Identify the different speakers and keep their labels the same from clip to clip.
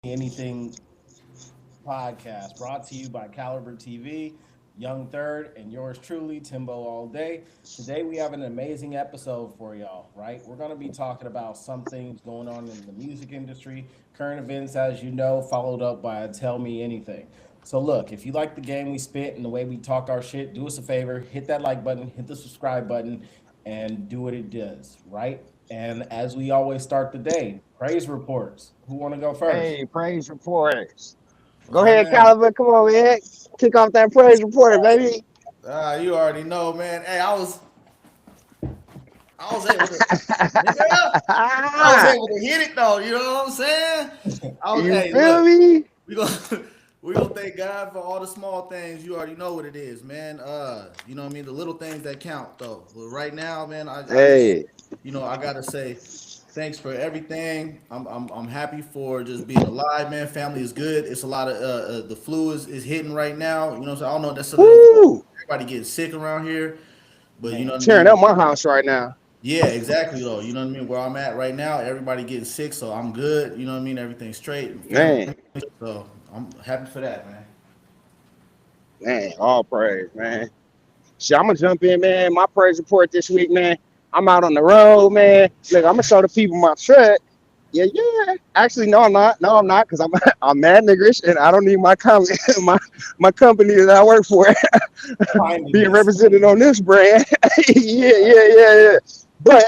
Speaker 1: Anything podcast brought to you by Caliber TV, Young Third, and yours truly, Timbo All Day. Today we have an amazing episode for y'all, right? We're going to be talking about some things going on in the music industry, current events, as you know, followed up by a Tell Me Anything. So, look, if you like the game we spit and the way we talk our shit, do us a favor, hit that like button, hit the subscribe button, and do what it does, right? And as we always start the day, praise reports. Who want to go first?
Speaker 2: Hey, praise reports.
Speaker 3: What's
Speaker 2: Go
Speaker 3: up,
Speaker 2: ahead,
Speaker 3: man?
Speaker 2: Caliber. Come on, man. Kick off that praise report, baby.
Speaker 3: You already know, man. Hey, I was able to, nigga, I was able to hit it though. You know what I'm saying?
Speaker 2: You
Speaker 3: Hey,
Speaker 2: feel
Speaker 3: look,
Speaker 2: me?
Speaker 3: we gonna we gonna thank God for all the small things. You already know what it is, man. You know what I mean? The little things that count, though. But right now, man, I just,
Speaker 2: Hey,
Speaker 3: I gotta say, thanks for everything. I'm happy for just being alive, man. Family is good. It's a lot of the flu is hitting right now. You know what I'm saying? I don't know if that's something for
Speaker 2: woo!
Speaker 3: everybody getting sick around here, but you know
Speaker 1: Man,
Speaker 3: what I
Speaker 2: Tearing
Speaker 3: mean.
Speaker 2: up my house right now.
Speaker 3: Yeah, exactly though. You know what I mean? Where I'm at right now, everybody getting sick, so I'm good. You know what I mean? Everything's straight. Family,
Speaker 2: Man,
Speaker 3: so I'm happy for that, man.
Speaker 2: man, all praise, man. Shit, I'm gonna jump in, man. My praise report this week, man. I'm out on the road, man. Look, I'm gonna show the people my truck. Yeah, yeah. Actually, no, I'm not. No, I'm not, cause I'm I'm mad niggerish, and I don't need my my company that I work for being
Speaker 1: kindness.
Speaker 2: represented on this brand. Yeah. But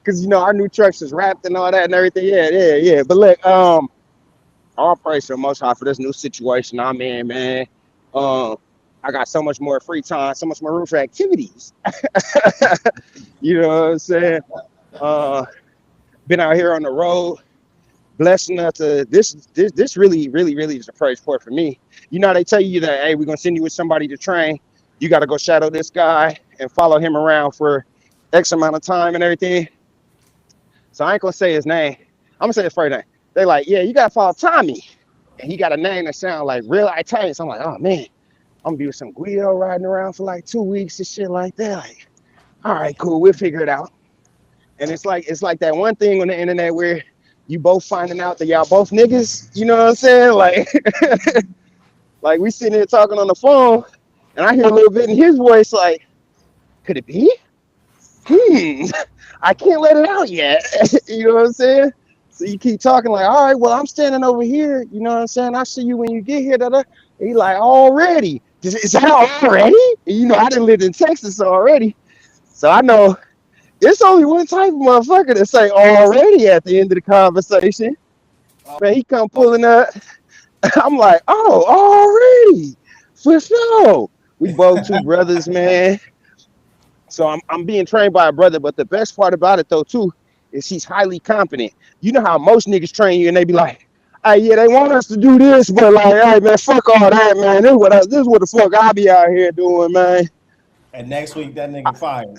Speaker 2: because our new trucks is wrapped and all that and everything. Yeah. But look, all praise to the Most High for this new situation I'm in, man. Um, I got so much more free time, so much more room for activities. You know what I'm saying? Uh, been out here on the road, blessed enough to this really is a praise report for me. They tell you that, hey, we're gonna send you with somebody to train. You got to go shadow this guy and follow him around for X amount of time and everything. So I ain't gonna say his name. I'm gonna say his first name. They like, yeah, you gotta follow Tommy, and he got a name that sounds like real Italian. So I'm like, oh man, I'm gonna be with some Guido riding around for like 2 weeks and shit like that. Like, all right, cool, we'll figure it out. And it's like that one thing on the internet where you both finding out that y'all both niggas. You know what I'm saying? Like, like we sitting here talking on the phone, and I hear a little bit in his voice, like, could it be? Hmm, I can't let it out yet. You know what I'm saying? So you keep talking like, all right, well, I'm standing over here. You know what I'm saying? I'll see you when you get here. Da, da. And he like, already? Is that already? And I done lived in Texas already. So I know it's only one type of motherfucker to say already at the end of the conversation. Man, he come pulling up. I'm like, oh, already. For sure. We both two brothers, man. So I'm being trained by a brother, but the best part about it though too is he's highly competent. You know how most niggas train you and they be like, "Hey, yeah, they want us to do this, but like, hey man, fuck all that, man. This is what the fuck I be out here doing, man.
Speaker 1: And next week that nigga fired.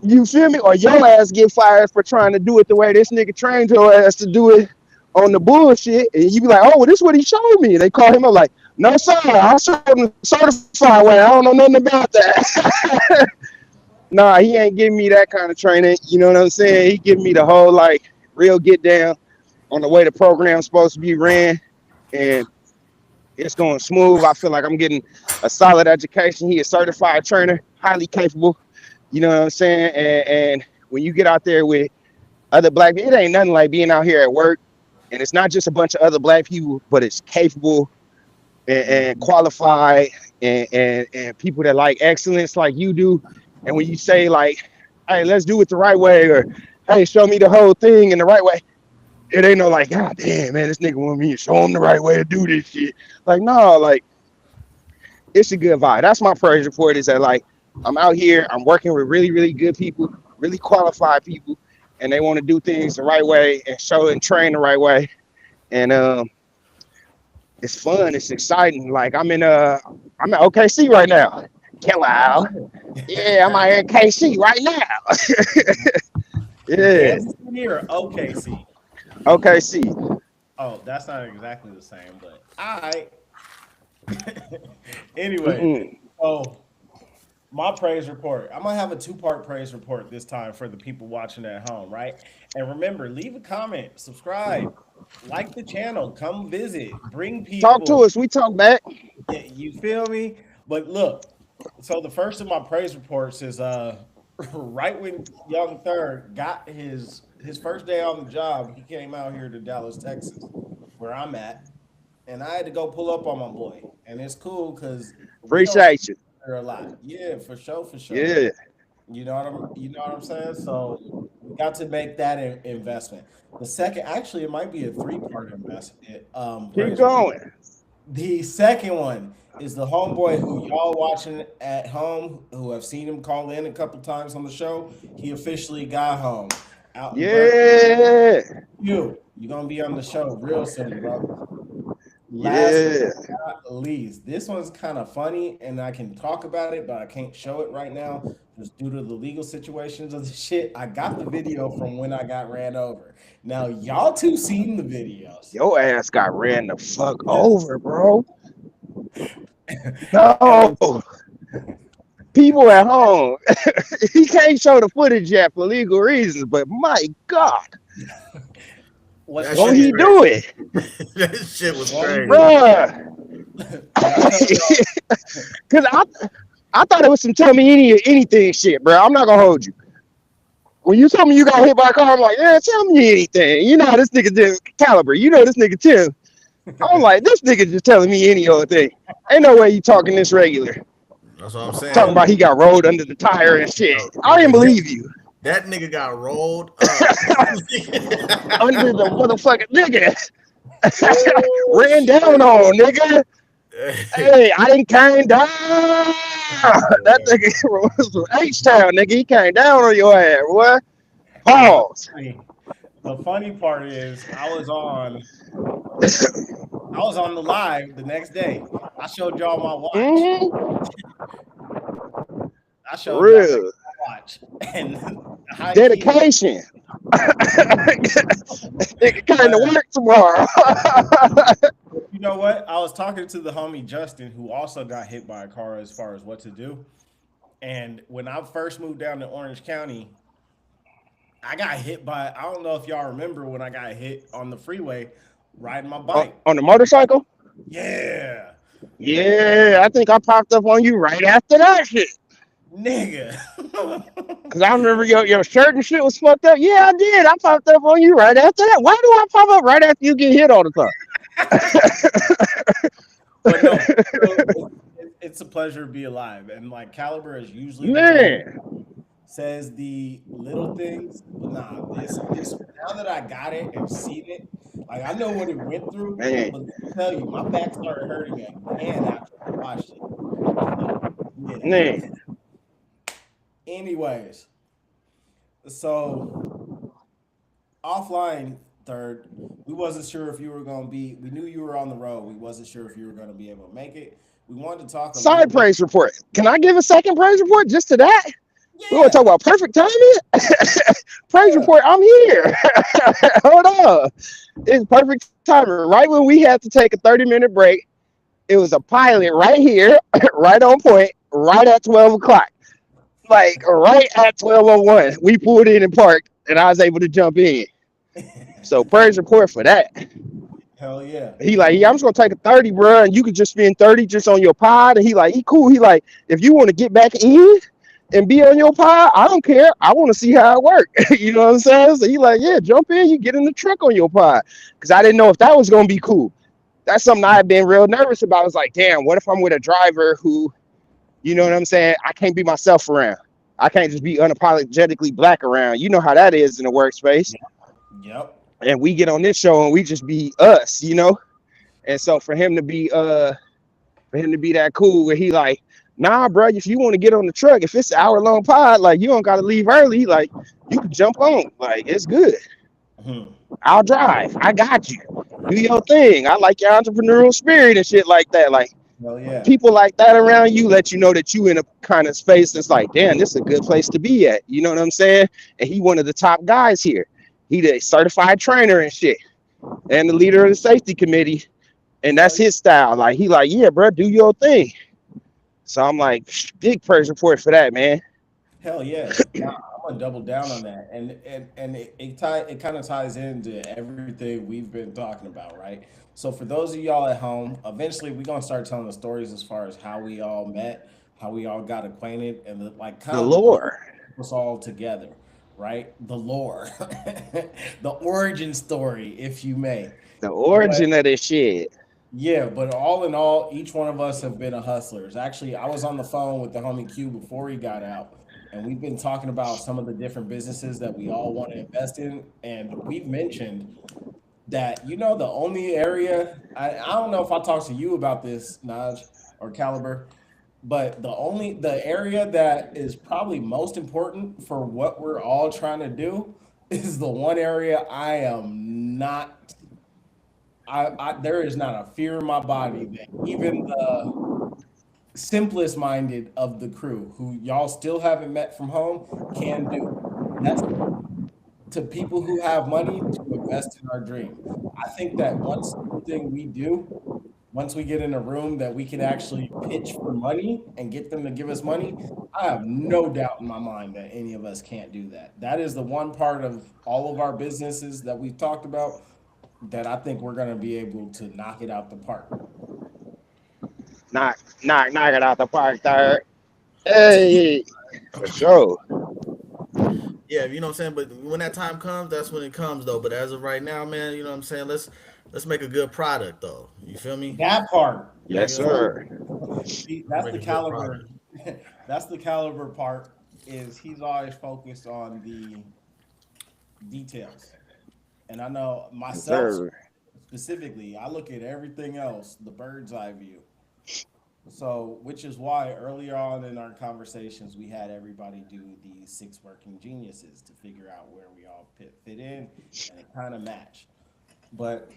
Speaker 2: You feel me? Or your ass get fired for trying to do it the way this nigga trained your ass to do it on the bullshit, and you be like, oh, well, this is what he showed me. And they call him up like, no sir, I showed him the certified way. I don't know nothing about that. Nah, he ain't giving me that kind of training. You know what I'm saying? He giving me the whole like real get down on the way the program's supposed to be ran, and it's going smooth. I feel like I'm getting a solid education. He a certified trainer, highly capable. You know what I'm saying? And when you get out there with other black people, it ain't nothing like being out here at work. And it's not just a bunch of other black people, but it's capable and qualified and people that like excellence like you do. And when you say like, hey, let's do it the right way, or hey, show me the whole thing in the right way, it ain't no like, God damn, man, this nigga want me to show him the right way to do this shit. Like, no, like it's a good vibe. That's my praise report is that like I'm out here, I'm working with really good people, really qualified people, and they want to do things the right way and show and train the right way. And it's fun, it's exciting. Like I'm at OKC right now. Kill out. Yeah, I'm out here in KC right now. Yeah,
Speaker 1: Kansas City or OKC?
Speaker 2: OKC.
Speaker 1: Oh, that's not exactly the same, but all right. Anyway,
Speaker 2: Mm-mm.
Speaker 1: so my praise report. I'm gonna have a two-part praise report this time for the people watching at home, right? And remember, leave a comment, subscribe. like the channel, come visit, bring
Speaker 2: Talk to
Speaker 1: people.
Speaker 2: us. We talk back.
Speaker 1: Yeah, you feel me? But look, so the first of my praise reports is right when Young Third got his first day on the job, he came out here to Dallas, Texas, where I'm at, and I had to go pull up on my boy. And it's cool because we don't see
Speaker 2: Appreciate
Speaker 1: each
Speaker 2: you.
Speaker 1: other a lot. Yeah, for sure, for sure.
Speaker 2: Yeah.
Speaker 1: You know what I'm saying? So we got to make that investment. The second, actually, it might be a three-part investment.
Speaker 2: Keep
Speaker 1: Praise.
Speaker 2: going.
Speaker 1: The second one is the homeboy who y'all watching at home, who have seen him call in a couple times on the show. He officially got home out in Burton.
Speaker 2: Yeah.
Speaker 1: You're gonna be on the show real soon, bro. Last
Speaker 2: Yeah.
Speaker 1: but not least, this one's kind of funny, and I can talk about it, but I can't show it right now just due to the legal situations of the shit. I got the video from when I got ran over. Now, y'all two seen the videos.
Speaker 2: Your ass got ran the fuck over, bro.
Speaker 1: And
Speaker 2: No. People at home. He can't show the footage yet for legal reasons, but my God.
Speaker 1: what's
Speaker 3: That
Speaker 2: Won't
Speaker 3: shit
Speaker 1: funny
Speaker 3: was
Speaker 2: he
Speaker 1: is
Speaker 2: do
Speaker 3: crazy.
Speaker 2: it?
Speaker 3: That shit was
Speaker 1: won't he
Speaker 3: crazy.
Speaker 1: do it?
Speaker 2: Bruh.
Speaker 1: When I tell y'all,
Speaker 2: Cause I thought it was some tell me anything shit, bro. I'm not gonna hold you. When you told me you got hit by a car, I'm like, yeah, tell me anything. You know how this nigga did caliber. You know this nigga Tim. I'm like, this nigga just telling me any old thing. Ain't no way you talking this regular.
Speaker 3: That's what I'm
Speaker 2: Talking
Speaker 3: saying.
Speaker 2: about he got rolled under the tire and shit.
Speaker 3: Yo,
Speaker 2: I didn't
Speaker 3: that,
Speaker 2: believe you.
Speaker 3: that nigga got rolled up.
Speaker 2: Under the motherfucking nigga.
Speaker 3: Oh
Speaker 2: Ran
Speaker 3: shit.
Speaker 2: down on nigga. Hey, I didn't came down. That nigga was from H-Town, nigga. He came down on your ass, boy.
Speaker 1: and look,
Speaker 2: Pause.
Speaker 1: the funny part is I was on the live the next day. I showed y'all my watch.
Speaker 2: Mm-hmm.
Speaker 1: I showed y'all
Speaker 2: Real.
Speaker 1: my watch, and high key,
Speaker 2: Dedication. Nigga came to
Speaker 1: man.
Speaker 2: work tomorrow.
Speaker 1: You know what? I was talking to the homie Justin, who also got hit by a car as far as what to do. And when I first moved down to Orange County, I got hit by. I don't know if y'all remember when I got hit on the freeway riding my bike.
Speaker 2: On the motorcycle?
Speaker 1: Yeah,
Speaker 2: Yeah, I think I popped up on you right after that shit.
Speaker 1: nigga.
Speaker 2: Cause I remember your shirt and shit was fucked up. Yeah, I did. I popped up on you right after that. Why do I pop up right after you get hit all the time?
Speaker 1: But no, it's a pleasure to be alive. And like Caliber is usually the one who
Speaker 2: Man,
Speaker 1: says the little things, but nah, this now that I got it and seen it, like I know what it went through,
Speaker 2: man,
Speaker 1: but let me tell you, my back started hurting again after I watched it. So yeah.
Speaker 2: man.
Speaker 1: Anyways, so offline third, we wasn't sure if you were gonna be. We knew you were on the road. We wasn't sure if you were gonna be able to make it. We wanted to talk a little
Speaker 2: Side
Speaker 1: bit.
Speaker 2: praise report. Can I give a second praise report just to that? We want to talk
Speaker 1: Yeah,
Speaker 2: about perfect timing. Praise
Speaker 1: yeah.
Speaker 2: report. I'm here. Hold on. It's perfect timing. Right when we had to take a 30-minute break, it was a pilot right here, right on point, right at 12 o'clock. Like right at 12:01, we pulled in and parked, and I was able to jump in. So praise report for that.
Speaker 1: Hell yeah.
Speaker 2: He like, yeah, I'm just gonna take a 30, bro, and you could just spend 30 just on your pod. And he like, he cool. He like, if you want to get back in and be on your pod, I don't care. I want to see how it works. You know what I'm saying? So he like, yeah, jump in. You get in the truck on your pod, because I didn't know if that was gonna be cool. That's something I had been real nervous about. I was like, damn, what if I'm with a driver who, you know what I'm saying? I can't be myself around. I can't just be unapologetically black around. You know how that is in the workspace.
Speaker 1: Yep.
Speaker 2: And we get on this show and we just be us, you know? And so for him to be that cool where he like, nah, bro, if you want to get on the truck, if it's an hour long pod, like you don't gotta leave early, like you can jump on. Like it's good.
Speaker 1: Mhm.
Speaker 2: I'll drive. I got you. Do your thing. I like your entrepreneurial spirit and shit like that. Like
Speaker 1: Hell yeah.
Speaker 2: people like that around you let you know that you in a kind of space that's like, damn, this is a good place to be at. You know what I'm saying? And he one of the top guys here. He the certified trainer and shit, and the leader of the safety committee. And
Speaker 1: Hell
Speaker 2: that's
Speaker 1: yeah.
Speaker 2: his style. Like he like, yeah, bro, do your thing. So I'm like, big praise report for that, man.
Speaker 1: Hell yeah. Nah, I'm want to double down on that, and it kind of ties into everything we've been talking about, right? So for those of y'all at home, eventually we're gonna start telling the stories as far as how we all met, how we all got acquainted, and like
Speaker 2: The
Speaker 1: kind of the glue
Speaker 2: lore,
Speaker 1: us all together, right? The lore, the origin story, if you may.
Speaker 2: the
Speaker 1: But
Speaker 2: origin of this shit.
Speaker 1: yeah, but all in all, each one of us have been a hustlers. Actually, I was on the phone with the homie Q before he got out, and we've been talking about some of the different businesses that we all want to invest in. And we've mentioned that, the only area, I don't know if I talked to you about this, Naj or Caliber, but the area that is probably most important for what we're all trying to do is the one area I am not there is not a fear in my body that even the simplest minded of the crew, who y'all still haven't met from home, can do. And that's to people who have money to invest in our dream. I think that once something we do, once we get in a room that we can actually pitch for money and get them to give us money, I have no doubt in my mind that any of us can't do that. That is the one part of all of our businesses that we've talked about that I think we're going to be able to knock it out the park.
Speaker 2: Knock it out the park, third. Hey, for sure.
Speaker 3: Yeah, you know what I'm saying. But when that time comes, that's when it comes, though. But as of right now, man, you know what I'm saying. Let's make a good product, though. You feel me?
Speaker 1: That part,
Speaker 2: Yes,
Speaker 3: Nigga,
Speaker 1: so
Speaker 2: sir.
Speaker 1: see,
Speaker 3: let's
Speaker 1: that's
Speaker 3: make
Speaker 1: the
Speaker 3: a good product.
Speaker 1: caliber. That's the caliber part. Is he's always focused on the details, and I know
Speaker 2: Yes,
Speaker 1: myself
Speaker 2: sir.
Speaker 1: specifically. I look at everything else, the bird's eye view. So, which is why earlier on in our conversations, we had everybody do the six working geniuses to figure out where we all fit in, and it kind of matched. But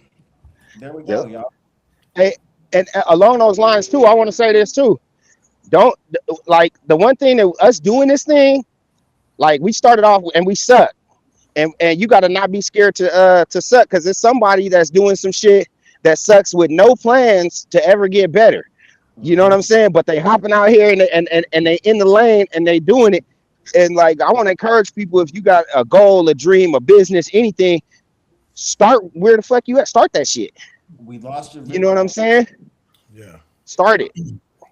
Speaker 1: there we go,
Speaker 2: Yep.
Speaker 1: y'all.
Speaker 2: Hey, and along those lines too, I want to say this too. Don't like the one thing that us doing this thing. Like we started off and we suck, and you got to not be scared to suck because it's somebody that's doing some shit that sucks with no plans to ever get better. You know what
Speaker 1: Hmm.
Speaker 2: I'm saying? But they hopping out here and they in the lane and they doing it. And like I want to encourage people, if you got a goal, a dream, a business, anything, start where the fuck you at. Start that shit.
Speaker 1: We lost your
Speaker 2: You know what I'm
Speaker 1: video.
Speaker 2: saying?
Speaker 3: Yeah.
Speaker 2: Start it.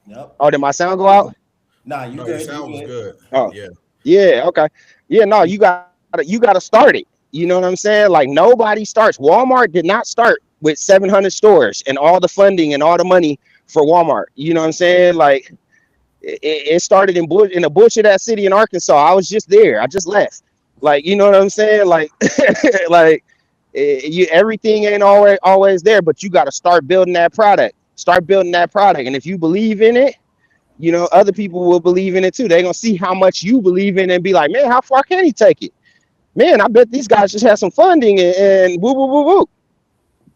Speaker 1: Yep.
Speaker 2: Oh, did my sound go out?
Speaker 1: Nah, you
Speaker 3: No, your
Speaker 1: good. You
Speaker 3: sound was
Speaker 1: good.
Speaker 3: good.
Speaker 2: Oh,
Speaker 3: Yeah.
Speaker 2: yeah, okay. Yeah, no, you gotta start it. You know what I'm saying? Like nobody starts. Walmart did not start with 700 stores and all the funding and all the money for Walmart. You know what I'm saying? Like it started in a bush of that city in Arkansas. I was just there. I just left. Like you know what I'm saying? Like like everything ain't always there, but you got to start building that product. Start building that product, and if you believe in it, other people will believe in it too. They're gonna see how much you believe in it and be like, man, how far can he take it? Man, I bet these guys just have some funding and woo woo woo woo.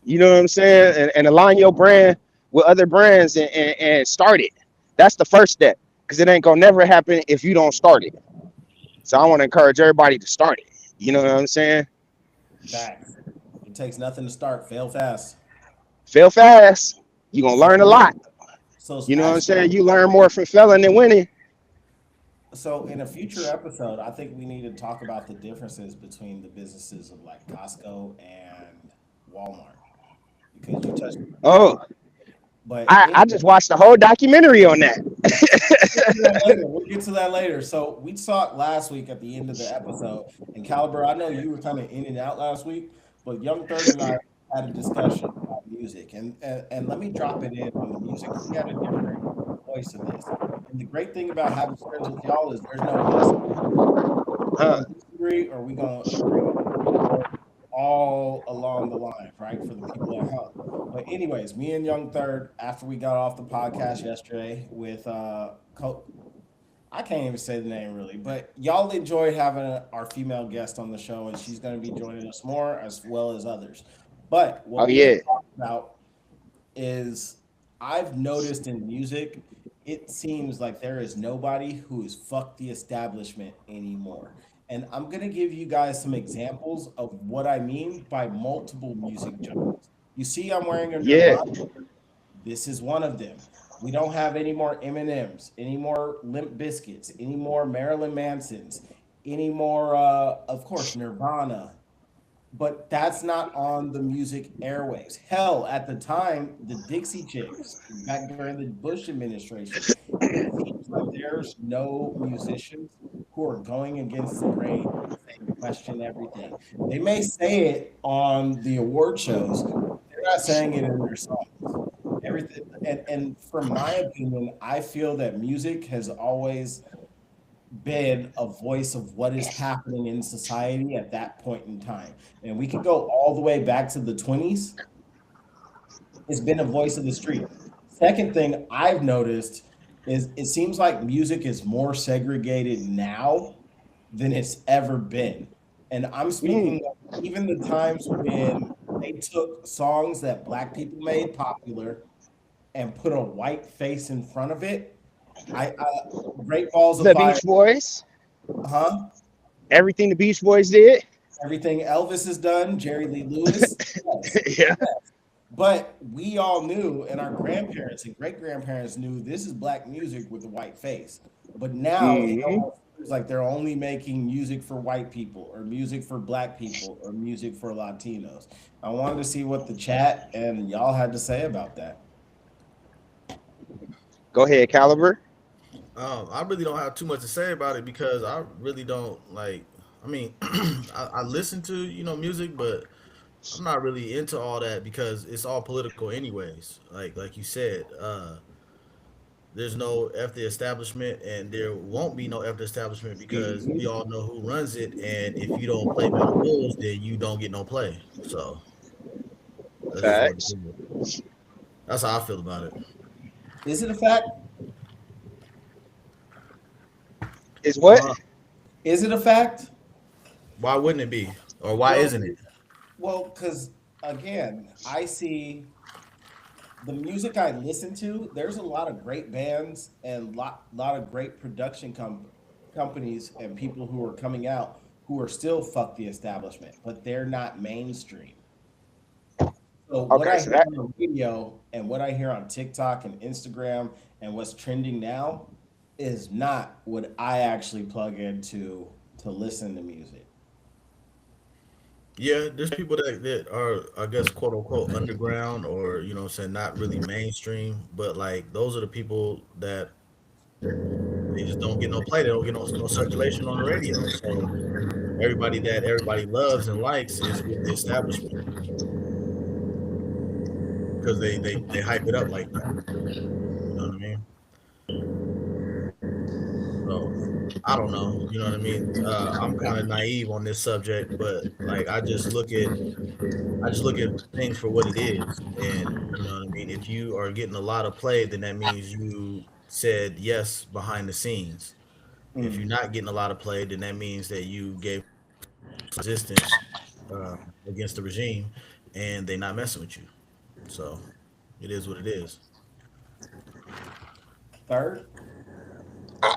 Speaker 2: You know what I'm saying? And align your brand with other brands and start it. That's the first step because it ain't gonna never happen if you don't start it. So I want to encourage everybody to start it. You know what I'm saying?
Speaker 1: Facts. It takes nothing to start. Fail fast.
Speaker 2: Fail fast. You're gonna
Speaker 1: So,
Speaker 2: learn a lot. You know what I'm
Speaker 1: actually,
Speaker 2: saying? You learn more from failing than winning.
Speaker 1: so in a future episode, I think we need to talk about the differences between the businesses of like Costco and Walmart because you touched on it.
Speaker 2: Oh,
Speaker 1: But
Speaker 2: I
Speaker 1: anyway,
Speaker 2: just watched the whole documentary on that.
Speaker 1: we'll get to that later. We'll get to that later. So we talked last week at the end of the episode, and Caliber, I know you were kind of in and out last week, but Young Third and I had a discussion about music, and let me drop it in on the music. We had a different voice in this, and the great thing about having friends with y'all is there's no yes. We're
Speaker 2: Huh.
Speaker 1: gonna disagree or we're gonna agree or all along the line, right? For the people at home. But anyways, me and Young Third, after we got off the podcast yesterday with I can't even say the name really, but y'all enjoyed having our female guest on the show, and she's going to be joining us more as well as others. But
Speaker 2: Oh
Speaker 1: what we had
Speaker 2: yeah.
Speaker 1: talked about is I've noticed in music, it seems like there is nobody who is fuck the establishment anymore. And I'm gonna give you guys some examples of what I mean by multiple music genres. You see, I'm wearing a
Speaker 2: Yeah.
Speaker 1: Nirvana. This is one of them. We don't have any more M&Ms, any more Limp Biscuits, any more Marilyn Mansons. any more. Of course, Nirvana, but that's not on the music airwaves. Hell, at the time, the Dixie Chicks, back during the Bush administration, it seems like there's no musicians who are going against the grain and saying question everything. They may say it on the award shows, they're not saying it in their songs. Everything, and from my opinion, I feel that music has always been a voice of what is happening in society at that point in time. And we could go all the way back to the 20s. It's been a voice of the street. Second thing I've noticed is it seems like music is more segregated now than it's ever been. And I'm
Speaker 2: Mm.
Speaker 1: speaking of even the times when they took songs that black people made popular and put a white face in front of it. I Great Balls of
Speaker 2: The
Speaker 1: Fire,
Speaker 2: Beach Boys,
Speaker 1: huh?
Speaker 2: everything the Beach Boys did.
Speaker 1: Everything Elvis has done, Jerry Lee Lewis, yes,
Speaker 2: Yeah.
Speaker 1: yes. But we all knew, and our grandparents and great grandparents knew this is black music with a white face. But now it
Speaker 2: Hmm.
Speaker 1: almost feels like they're only making music for white people, or music for black people, or music for Latinos. I wanted to see what the chat and y'all had to say about that.
Speaker 2: Go ahead, Caliber.
Speaker 3: I really don't have too much to say about it because I really don't like. I mean, I listen to music, but I'm not really into all that because it's all political anyways. Like you said, there's no F the establishment, and there won't be no F the establishment because we
Speaker 2: Hmm.
Speaker 3: all know who runs it. And if you don't play by the rules, then you don't get no play. So that's just what it
Speaker 2: Facts.
Speaker 3: is. That's how I feel about it.
Speaker 1: Is it a fact?
Speaker 2: Is what?
Speaker 3: Uh,
Speaker 1: Is it a fact?
Speaker 3: why wouldn't it be, or why
Speaker 1: Well,
Speaker 3: isn't it?
Speaker 1: because again, I see the music I listen to, there's a lot of great bands and lot of great companies and people who are coming out who are still fuck the establishment, but they're not mainstream. So what
Speaker 2: Okay,
Speaker 1: I
Speaker 2: so
Speaker 1: hear
Speaker 2: that.
Speaker 1: on the radio and what I hear on TikTok and Instagram and what's trending now is not what I actually plug into to listen to music.
Speaker 3: Yeah, there's people that are, I guess, quote unquote underground, or what I'm saying, not really mainstream, but like those are the people that they just don't get no play. They don't get no circulation on the radio. So everybody that everybody loves and likes is with the establishment because they hype it up like that. You know what I mean? So I don't know. You know what I mean? I'm kind of naive on this subject, but like I just look at things for what it is. And you know what I mean? If you are getting a lot of play, then that means you said yes behind the scenes. If you're
Speaker 1: Mm.
Speaker 3: not getting a lot of play, then that means that you gave resistance against the regime and they not messing with you. So it is what it is.
Speaker 1: Third,
Speaker 4: I,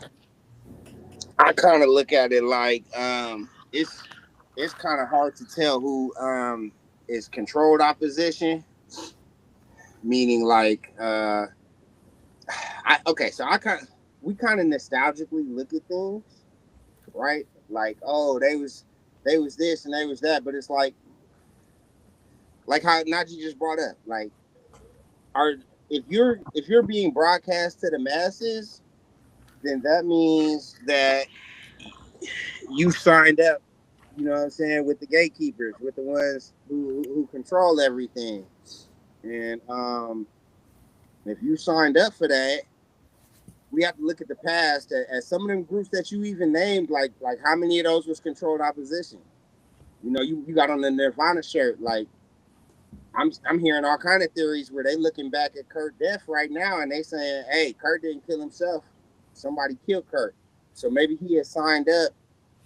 Speaker 4: I kind of look at it like it's kind of hard to tell who is controlled opposition, meaning like I okay, so I kind we kind of nostalgically look at things, right? Like, oh, they was this and they was that, but it's like how Najee just brought up, like, are if you're being broadcast to the masses, then that means that you signed up, you know what I'm saying, with the gatekeepers, with the ones who control everything. And if you signed up for that, we have to look at the past at some of them groups that you even named, like how many of those was controlled opposition? You know, you got on the Nirvana shirt, like I'm hearing all kind of theories where they looking back at Kurt death right now and they saying, hey, Kurt didn't kill himself. Somebody killed Kurt. So maybe he had signed up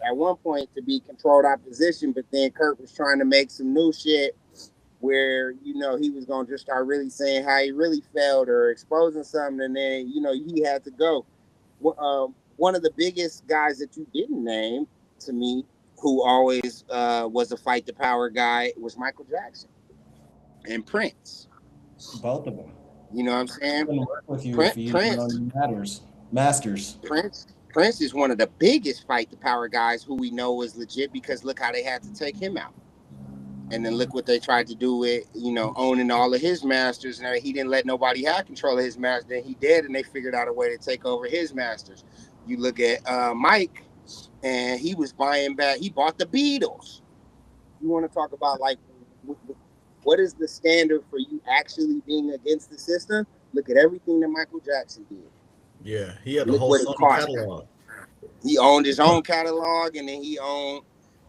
Speaker 4: at one point to be controlled opposition, but then Kurt was trying to make some new shit where, you know, he was gonna just start really saying how he really felt or exposing something, and then, you know, he had to go. One of the biggest guys that you didn't name to me, who always was a fight the power guy, was Michael Jackson and Prince.
Speaker 1: both of them.
Speaker 4: You know what I'm
Speaker 1: I
Speaker 4: saying?
Speaker 1: wouldn't work with you if you didn't know
Speaker 4: Prince,
Speaker 1: your matters. Masters.
Speaker 4: Prince. Prince is one of the biggest fight the power guys who we know is legit because look how they had to take him out. And then look what they tried to do with, owning all of his masters. And he didn't let nobody have control of his master. Then he did, and they figured out a way to take over his masters. You look at Mike, and he was buying back. He bought the Beatles. You want to talk about like what is the standard for you actually being against the system? Look at everything that Michael Jackson did.
Speaker 3: Yeah, he had the
Speaker 4: Look
Speaker 3: whole
Speaker 4: what it
Speaker 3: Sony
Speaker 4: cost him.
Speaker 3: catalog.
Speaker 4: He owned his own catalog, and then he owned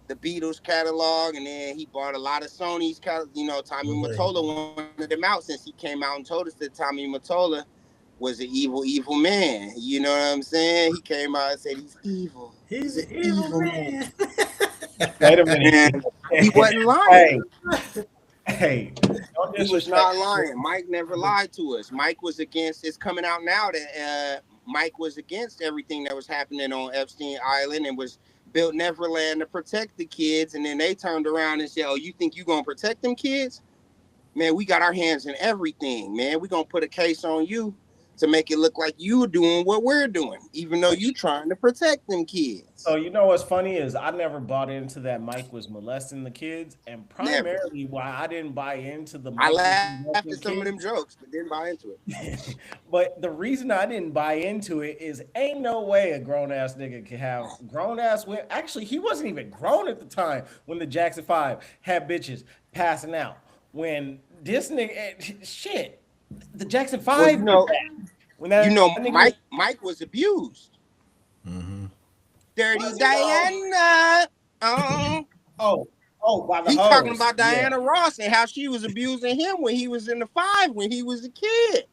Speaker 4: the Beatles catalog, and then he bought a lot of Sony's catalog. Tommy Mottola wanted him out since he came out and told us that Tommy Mottola was an evil, evil man. You know what I'm saying? He came out and said he's evil.
Speaker 3: He's
Speaker 4: He's
Speaker 3: an
Speaker 4: an
Speaker 3: evil
Speaker 4: evil man.
Speaker 3: man.
Speaker 1: Wait a minute.
Speaker 4: And he wasn't
Speaker 1: Hey,
Speaker 4: lying.
Speaker 1: hey, don't
Speaker 4: He was
Speaker 1: disrespect.
Speaker 4: not lying. Mike never lied to us. Mike was against. It's coming out now that Mike was against everything that was happening on Epstein Island and was built Neverland to protect the kids. And then they turned around and said, "Oh, you think you gonna protect them kids? Man, we got our hands in everything. Man, we gonna put a case on you to make it look like you doing what we're doing, even though you trying to protect them kids.
Speaker 1: So you know what's funny is I never bought into that Mike was molesting the kids, and
Speaker 4: Never.
Speaker 1: primarily why I didn't buy into the
Speaker 4: I
Speaker 1: Mike was
Speaker 4: laughed at some
Speaker 1: molesting
Speaker 4: of them
Speaker 1: kids.
Speaker 4: jokes, but didn't buy into it.
Speaker 1: But the reason I didn't buy into it is ain't no way a grown ass nigga can have grown ass. Actually, he wasn't even grown at the time when the Jackson Five had bitches passing out. When this nigga, shit, the Jackson
Speaker 4: Well,
Speaker 1: Five did that. When that nigga was,
Speaker 4: Mike was abused.
Speaker 3: Mm-hmm.
Speaker 4: Dirty
Speaker 1: was he though?
Speaker 4: Diana. Oh,
Speaker 1: Oh, oh, by the
Speaker 4: he talking
Speaker 1: hoes.
Speaker 4: about
Speaker 1: Yeah,
Speaker 4: Diana Ross and how she was abusing him when he was in the five, when he was a kid.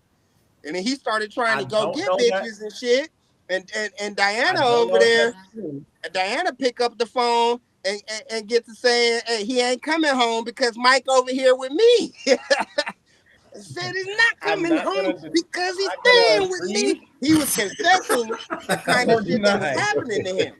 Speaker 4: And then he started trying
Speaker 1: I
Speaker 4: to go
Speaker 1: don't
Speaker 4: get
Speaker 1: know that.
Speaker 4: bitches and shit. And
Speaker 1: I
Speaker 4: Diana
Speaker 1: don't
Speaker 4: over
Speaker 1: know if
Speaker 4: there,
Speaker 1: that's true.
Speaker 4: Diana pick up the phone and get to saying, hey, he ain't coming home because Mike over here with me. Said he's not
Speaker 1: I'm
Speaker 4: coming
Speaker 1: not
Speaker 4: home
Speaker 1: gonna.
Speaker 4: because
Speaker 1: I'm
Speaker 4: he's
Speaker 1: not gonna
Speaker 4: staying with me.
Speaker 1: agree
Speaker 4: He was confessing the kind of
Speaker 1: or
Speaker 4: shit that was
Speaker 1: deny.
Speaker 4: happening to him.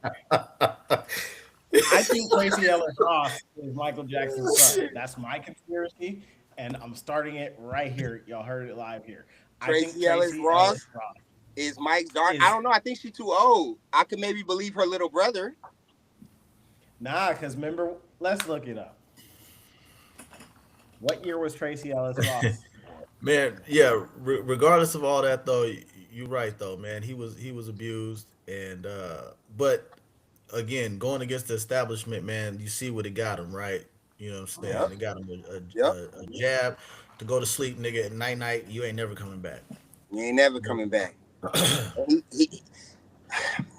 Speaker 1: I think Tracy Ellis Ross is Michael Jackson's son. That's my conspiracy, and I'm starting it right here. Y'all heard it live here. I think
Speaker 4: Tracy Ellis
Speaker 1: Tracy Ellis
Speaker 4: Ross
Speaker 1: Ross
Speaker 4: is Mike's daughter. I
Speaker 1: is
Speaker 4: don't know. I think she's too old. I could maybe believe her little brother.
Speaker 1: nah. Because remember, let's look it up. What year was Tracy Ellis Ross born?
Speaker 3: Man, yeah. Regardless of all that, though, you're right, though, man. He was abused, and but again, going against the establishment, man, you see what it got him, right? You know what I'm saying?
Speaker 4: Yep.
Speaker 3: It got him
Speaker 4: Yep.
Speaker 3: a jab to go to sleep, nigga. At night, you ain't never coming back.
Speaker 4: He ain't never
Speaker 3: You know?
Speaker 4: coming back.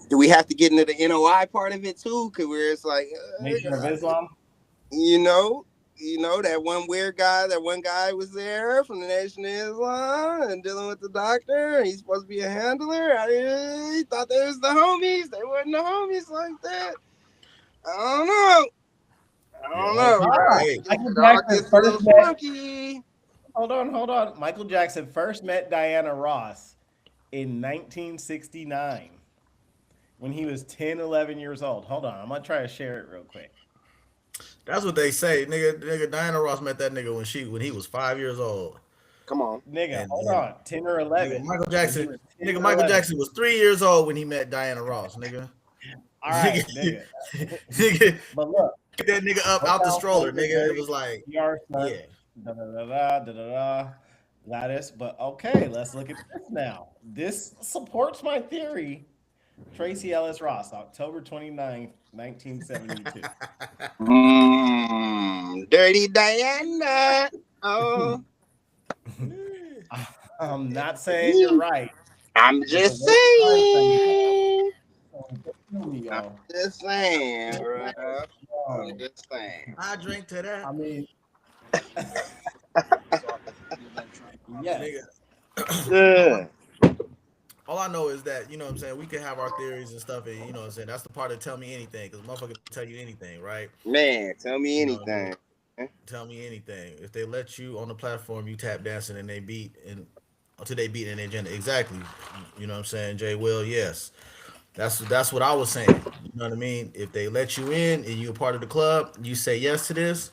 Speaker 4: Do we have to get into the NOI part of it too? Cause where it's like,
Speaker 1: Nation of Islam.
Speaker 4: you know, that one weird guy, that one guy was there from the Nation of Islam and dealing with the doctor. And he's supposed to be a handler. He thought they was the homies. They wasn't the homies like that. I don't know. I
Speaker 3: Yeah,
Speaker 4: don't
Speaker 3: all
Speaker 4: know,
Speaker 3: people.
Speaker 4: bro.
Speaker 3: Hey,
Speaker 1: Michael
Speaker 4: It all
Speaker 1: Jackson
Speaker 4: gets a
Speaker 1: first
Speaker 4: little
Speaker 1: met.
Speaker 4: funky.
Speaker 1: Hold on. Michael Jackson first met Diana Ross in 1969 when he was 10, 11 years old. Hold on, I'm gonna try to share it real quick.
Speaker 3: that's what they say, nigga. Diana Ross met that nigga when he was 5 years old,
Speaker 4: Come on.
Speaker 1: Nigga, hold
Speaker 3: and
Speaker 1: on, 10 or
Speaker 3: nigga
Speaker 1: 11
Speaker 3: Michael
Speaker 1: when he
Speaker 3: Jackson,
Speaker 1: was 10
Speaker 3: nigga
Speaker 1: or
Speaker 3: Michael
Speaker 1: 11.
Speaker 3: Jackson was 3 years old when he met Diana Ross, nigga.
Speaker 1: All right,
Speaker 3: Nigga,
Speaker 1: nigga.
Speaker 3: nigga,
Speaker 1: But look,
Speaker 3: pick that nigga up out the
Speaker 1: Hotel
Speaker 3: stroller,
Speaker 1: Soldier
Speaker 3: nigga. It
Speaker 1: Dirty,
Speaker 3: was like,
Speaker 1: we are son.
Speaker 3: yeah.
Speaker 1: Da da da da da da da. Gladys, but okay, let's look at this now. This supports my theory. Tracy Ellis Ross, October 29th, 1972.
Speaker 4: Dirty Diana. Oh,
Speaker 1: I'm not saying you're right,
Speaker 4: I'm
Speaker 1: but the
Speaker 4: just
Speaker 1: way the time frame
Speaker 4: saying.
Speaker 1: feel me,
Speaker 4: I'm
Speaker 1: yo.
Speaker 4: just saying, bro. I'm
Speaker 1: Yo,
Speaker 4: just saying.
Speaker 3: I drink to
Speaker 1: I
Speaker 3: that,
Speaker 1: mean,
Speaker 3: nigga.
Speaker 1: yes.
Speaker 4: Yeah.
Speaker 3: All I know is that, you know what I'm saying, we can have our theories and stuff, and you know what I'm saying, that's the part that tell me anything, because motherfucker tell you anything, right?
Speaker 4: Man, tell me
Speaker 3: You know what I mean?
Speaker 4: anything.
Speaker 3: Tell me anything. If they let you on the platform, you tap dancing and they beat and until they beat an agenda. Exactly. You know what I'm saying, Jay Will? Yes. That's what I was saying. You know what I mean? If they let you in and you're a part of the club, you say yes to this.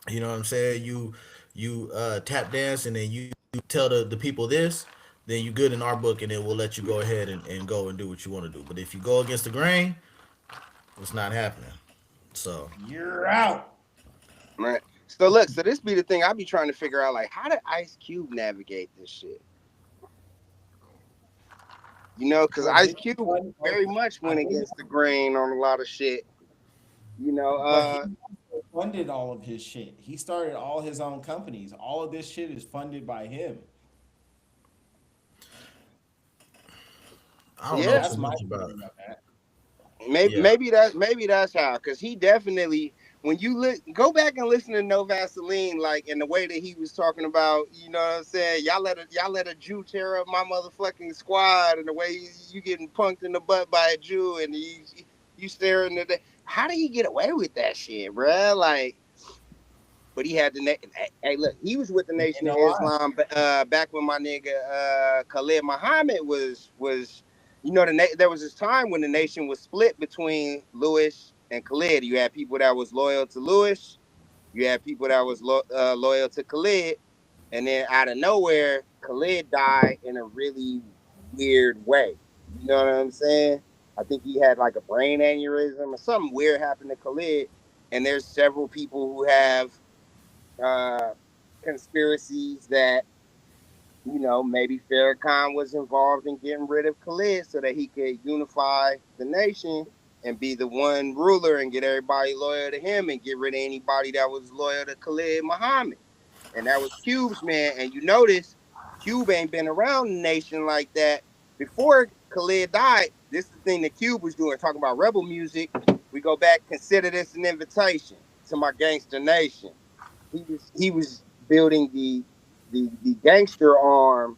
Speaker 3: You know what I'm saying? You tap dance and then you tell the people this. then you good in our book, and then we'll let you go ahead and go and do what you want to do. But if you go against the grain, it's not happening. So
Speaker 1: You're out.
Speaker 4: Right. So look, so this be the thing I be trying to figure out, like, how did Ice Cube navigate this shit? You know, because
Speaker 1: Well,
Speaker 4: Ice
Speaker 1: did
Speaker 4: Cube
Speaker 1: one,
Speaker 4: very much
Speaker 1: I
Speaker 4: went
Speaker 1: think,
Speaker 4: against the grain on a lot of shit. You know,
Speaker 1: but he funded all of his shit. He started all his own companies. All of this shit is funded by him.
Speaker 3: I don't know
Speaker 4: yeah,
Speaker 3: too
Speaker 1: That's my
Speaker 3: much about it.
Speaker 1: opinion on that.
Speaker 4: maybe
Speaker 3: Yeah,
Speaker 4: maybe that's how, because he definitely, when you go back and listen to No Vaseline, like in the way that he was talking about, you know what I'm saying? Y'all let a Jew tear up my motherfucking squad, and the way you getting punked in the butt by a Jew, and you staring at that. How did he get away with that shit, bruh? Like, but he had the hey, look, he was with the
Speaker 1: He
Speaker 4: Nation
Speaker 1: ain't
Speaker 4: of
Speaker 1: no lie.
Speaker 4: Islam back when my nigga Khalid Muhammad was you know there was this time when the nation was split between Lewis and Khalid. You had people that was loyal to Lewis, you had people that was loyal to Khalid, and then out of nowhere, Khalid died in a really weird way. You know what I'm saying? I think he had like a brain aneurysm or something weird happened to Khalid. And there's several people who have uh, conspiracies that maybe Farrakhan was involved in getting rid of Khalid so that he could unify the nation and be the one ruler and get everybody loyal to him and get rid of anybody that was loyal to Khalid Muhammad. And that was Cube's man. And you notice Cube ain't been around the nation like that before Khalid died. This is the thing that Cube was doing, talking about rebel music. We go back, consider this an invitation to my gangster nation. He was building the gangster arm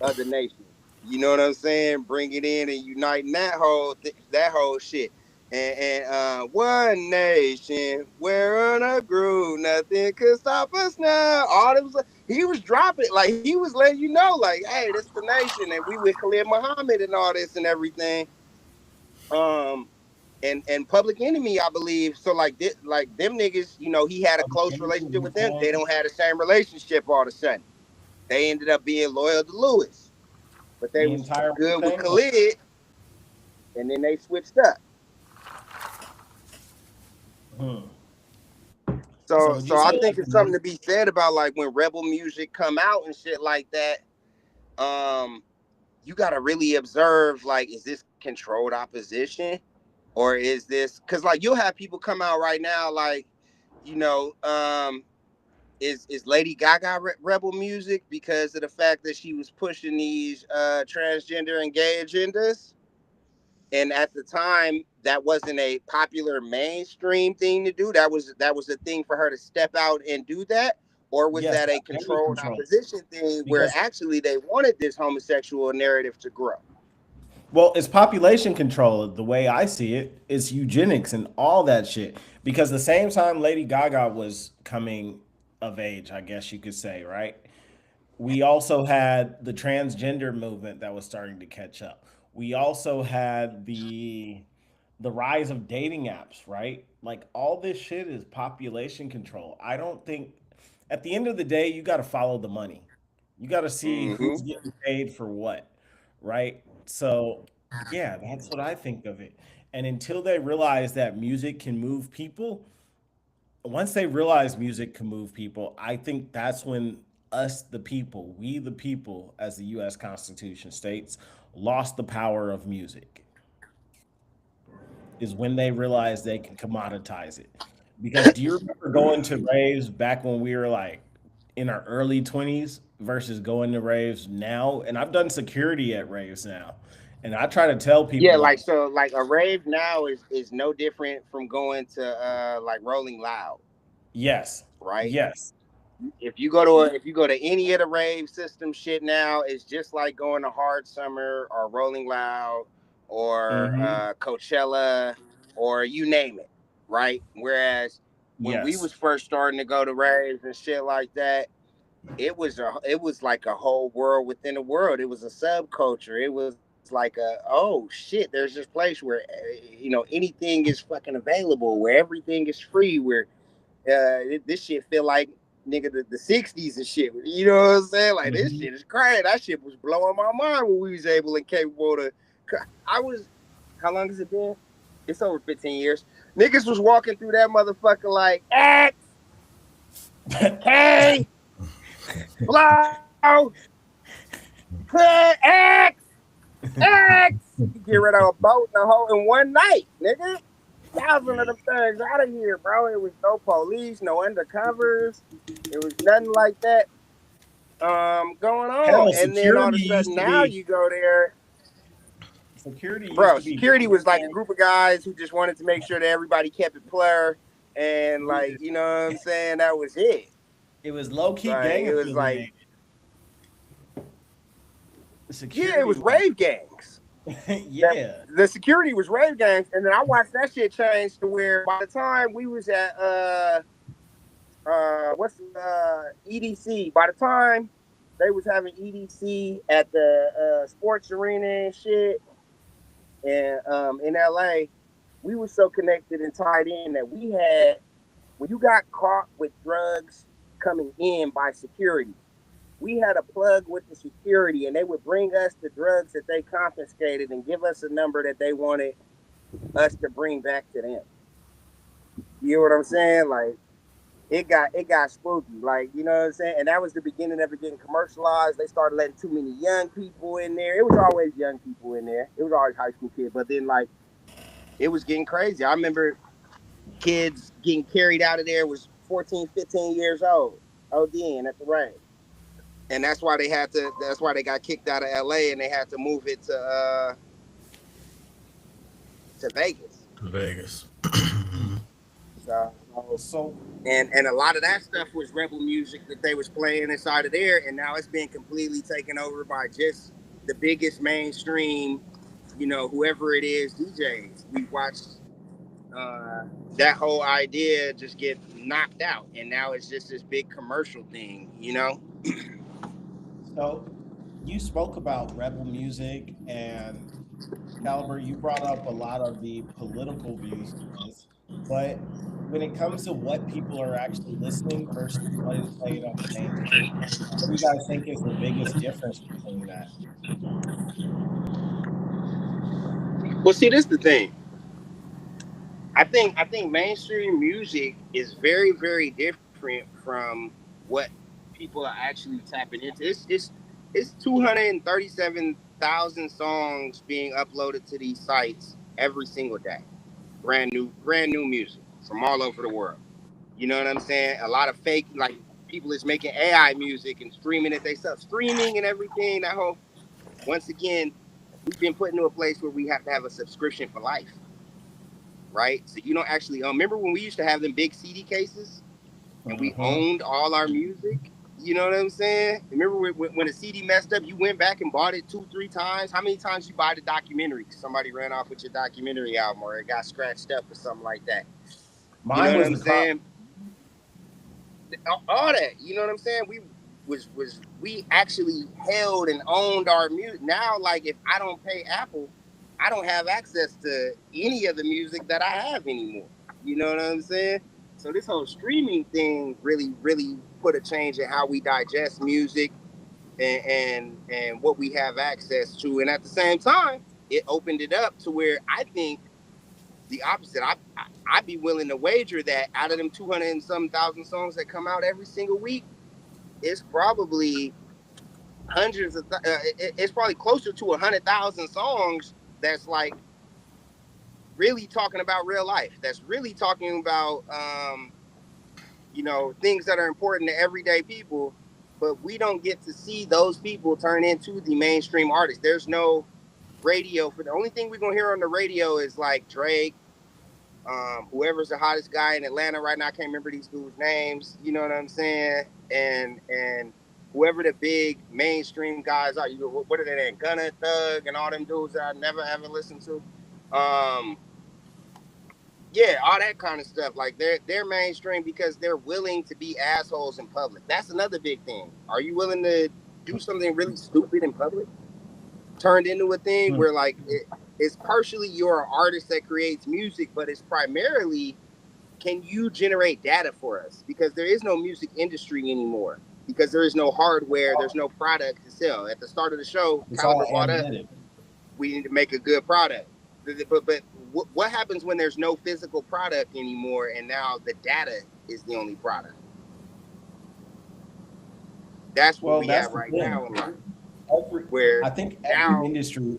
Speaker 4: of the nation. You know what I'm saying? Bring it in and uniting that whole shit. And one nation, we're on a groove, nothing could stop us now. All them, he was dropping it, like he was letting you know, like, hey, this the nation, and we with Khalid Muhammad and all this and everything. Um, and Public Enemy, I believe. So like them niggas, he had a close relationship with them. They don't have the same relationship all of a sudden. They ended up being loyal to Lewis, but they
Speaker 1: The
Speaker 4: was
Speaker 1: entire
Speaker 4: good with
Speaker 1: thing. Was,
Speaker 4: Khalid, and then they switched up.
Speaker 1: hmm. So
Speaker 4: So
Speaker 1: would you
Speaker 4: so I
Speaker 1: say
Speaker 4: think
Speaker 1: like the
Speaker 4: it's something
Speaker 1: music?
Speaker 4: to be said about like when rebel music come out and shit like that. Um, you gotta really observe, like, is this controlled opposition, or is this because like you'll have people come out right now like, you know, is Lady Gaga rebel music because of the fact that she was pushing these transgender and gay agendas? And at the time, that wasn't a popular mainstream thing to do. That was a thing for her to step out and do that, or was
Speaker 1: Yes,
Speaker 4: that a
Speaker 1: that's very
Speaker 4: controlled
Speaker 1: controlled.
Speaker 4: opposition thing where
Speaker 1: Because
Speaker 4: actually they wanted this homosexual narrative to grow?
Speaker 1: well, it's population control. The way I see it, it's eugenics and all that shit. Because the same time Lady Gaga was coming of age, I guess you could say, right? We also had the transgender movement that was starting to catch up. We also had the rise of dating apps, right? Like all this shit is population control. I don't think at the end of the day you got to follow the money. You got to see
Speaker 4: Mm-hmm.
Speaker 1: who's getting paid for what, right? So, yeah, that's what I think of it. And until they realize that music can move people, once they realize music can move people, I think that's when us, the people, we the people, as the U.S. Constitution states, lost the power of music. Is when they realized they can commoditize it. Because do you remember going to raves back when we were like in our early 20s versus going to raves now? And I've done security at raves now. And I try to tell
Speaker 4: Yeah,
Speaker 1: people
Speaker 4: like
Speaker 1: like,
Speaker 4: so, like a rave now is no different from going to like Rolling Loud,
Speaker 1: yes,
Speaker 4: right?
Speaker 1: yes,
Speaker 4: If you go to any of the rave system shit now, it's just like going to Hard Summer or Rolling Loud or
Speaker 1: mm-hmm,
Speaker 4: Coachella or you name it, right? Whereas when we
Speaker 1: yes,
Speaker 4: was first starting to go to raves and shit like that, it was like a whole world within a world. It was a subculture. It was like oh shit, there's this place where anything is fucking available, where everything is free, where this shit feel like nigga, the 60s and shit. You know what I'm saying? Like, this
Speaker 1: Mhm.
Speaker 4: shit is crazy. That shit was blowing my mind when we was able and capable to. I was, how long has it been? It's over 15 years. Niggas was walking through that motherfucker like, X, K, flow, put X, X. You get rid of a boat and a hole in one night, nigga. Thousand of
Speaker 1: Yeah.
Speaker 4: them things out of here, bro. It was no police, no undercovers. It was nothing like that going on.
Speaker 1: Hell,
Speaker 4: And then all of
Speaker 1: security
Speaker 4: a
Speaker 1: used
Speaker 4: sudden
Speaker 1: to
Speaker 4: now
Speaker 1: be
Speaker 4: you go there,
Speaker 1: security used
Speaker 4: bro.
Speaker 1: to be
Speaker 4: Security
Speaker 1: very
Speaker 4: was like a
Speaker 1: organized.
Speaker 4: group of guys who just wanted to make sure that everybody kept it player and like,
Speaker 1: Yeah.
Speaker 4: you know what I'm saying? That was it.
Speaker 1: It was low key
Speaker 4: Like
Speaker 1: gang
Speaker 4: it was like,
Speaker 1: affiliated. The
Speaker 4: yeah, it
Speaker 1: security
Speaker 4: was
Speaker 1: was,
Speaker 4: rave gangs. That
Speaker 1: yeah.
Speaker 4: the security was rave gangs, and then I watched that shit change to where by the time we was at what's EDC. By the time they was having EDC at the sports arena and shit, and in LA, we were so connected and tied in that we had when you got caught with drugs coming in by security, we had a plug with the security, and they would bring us the drugs that they confiscated and give us a number that they wanted us to bring back to them. You know what I'm saying? Like it got spooky. Like, you know what I'm saying? And that was the beginning of it getting commercialized. They started letting too many young people in there. It was always young people in there. It was always high school kids. But then like it was getting crazy. I remember kids getting carried out of there was 14, 15 years old. ODing at the Rave. And that's why they got kicked out of LA and they had to move it to Vegas.
Speaker 3: Vegas.
Speaker 4: So
Speaker 1: So
Speaker 4: and a lot of that stuff was rebel music that they was playing inside of there, and now it's been completely taken over by just the biggest mainstream, whoever it is, DJs. We watched uh, that whole idea just get knocked out, and now it's just this big commercial thing.
Speaker 1: so you spoke about rebel music and Caliber, you brought up a lot of the political views to this, but when it comes to what people are actually listening versus what is played on the mainstream, what do you guys think is the biggest difference between that?
Speaker 4: Well, see, this is the thing. I think mainstream music is very very different from what people are actually tapping into. It's 237,000 songs being uploaded to these sites every single day. Brand new music from all over the world. You know what I'm saying? A lot of fake like people is making AI music and streaming it themselves, streaming and everything. That whole once again, we've been put into a place where we have to have a subscription for life, right? So you don't actually remember when we used to have them big CD cases and we
Speaker 1: Hmm.
Speaker 4: owned all our music. You know what I'm saying? Remember when a CD messed up, you went back and bought it 2, 3 times. How many times you buy the documentary? Somebody ran off with your documentary album, or it got scratched up, or something like that. You know
Speaker 1: Mine
Speaker 4: what
Speaker 1: was
Speaker 4: I'm
Speaker 1: the car.
Speaker 4: saying? All that. You know what I'm saying? We actually held and owned our music. Now, like if I don't pay Apple, I don't have access to any of the music that I have anymore. You know what I'm saying? So this whole streaming thing really, really put a change in how we digest music and what we have access to. And at the same time, it opened it up to where I think the opposite. I'd be willing to wager that out of them 200 and some thousand songs that come out every single week, it's probably it's probably closer to 100,000 songs that's like really talking about real life. That's really talking about things that are important to everyday people. But we don't get to see those people turn into the mainstream artists. There's no radio for the only thing we're gonna hear on the radio is like Drake, whoever's the hottest guy in Atlanta right now. I can't remember these dudes' names. You know what I'm saying? And whoever the big mainstream guys are. What are they named? Gunna, Thug, and all them dudes that I never ever listened to. Um, yeah, all that kind of stuff. Like they're mainstream because they're willing to be assholes in public. That's another big thing. Are you willing to do something really stupid in public? Turned into a thing
Speaker 1: Hmm.
Speaker 4: where like it's partially you're an artist that creates music, but it's primarily can you generate data for us? Because there is no music industry anymore. Because there is no hardware, there's no product to sell. At the start of the show,
Speaker 1: It's all
Speaker 4: Caliber brought up,
Speaker 1: analytic.
Speaker 4: we need to make a good product. But what happens when there's no physical product anymore, and now the data is the only product? That's what
Speaker 1: Well,
Speaker 4: we
Speaker 1: that's
Speaker 4: have
Speaker 1: the
Speaker 4: right
Speaker 1: thing.
Speaker 4: now in life,
Speaker 1: Every,
Speaker 4: where
Speaker 1: I think every
Speaker 4: now
Speaker 1: industry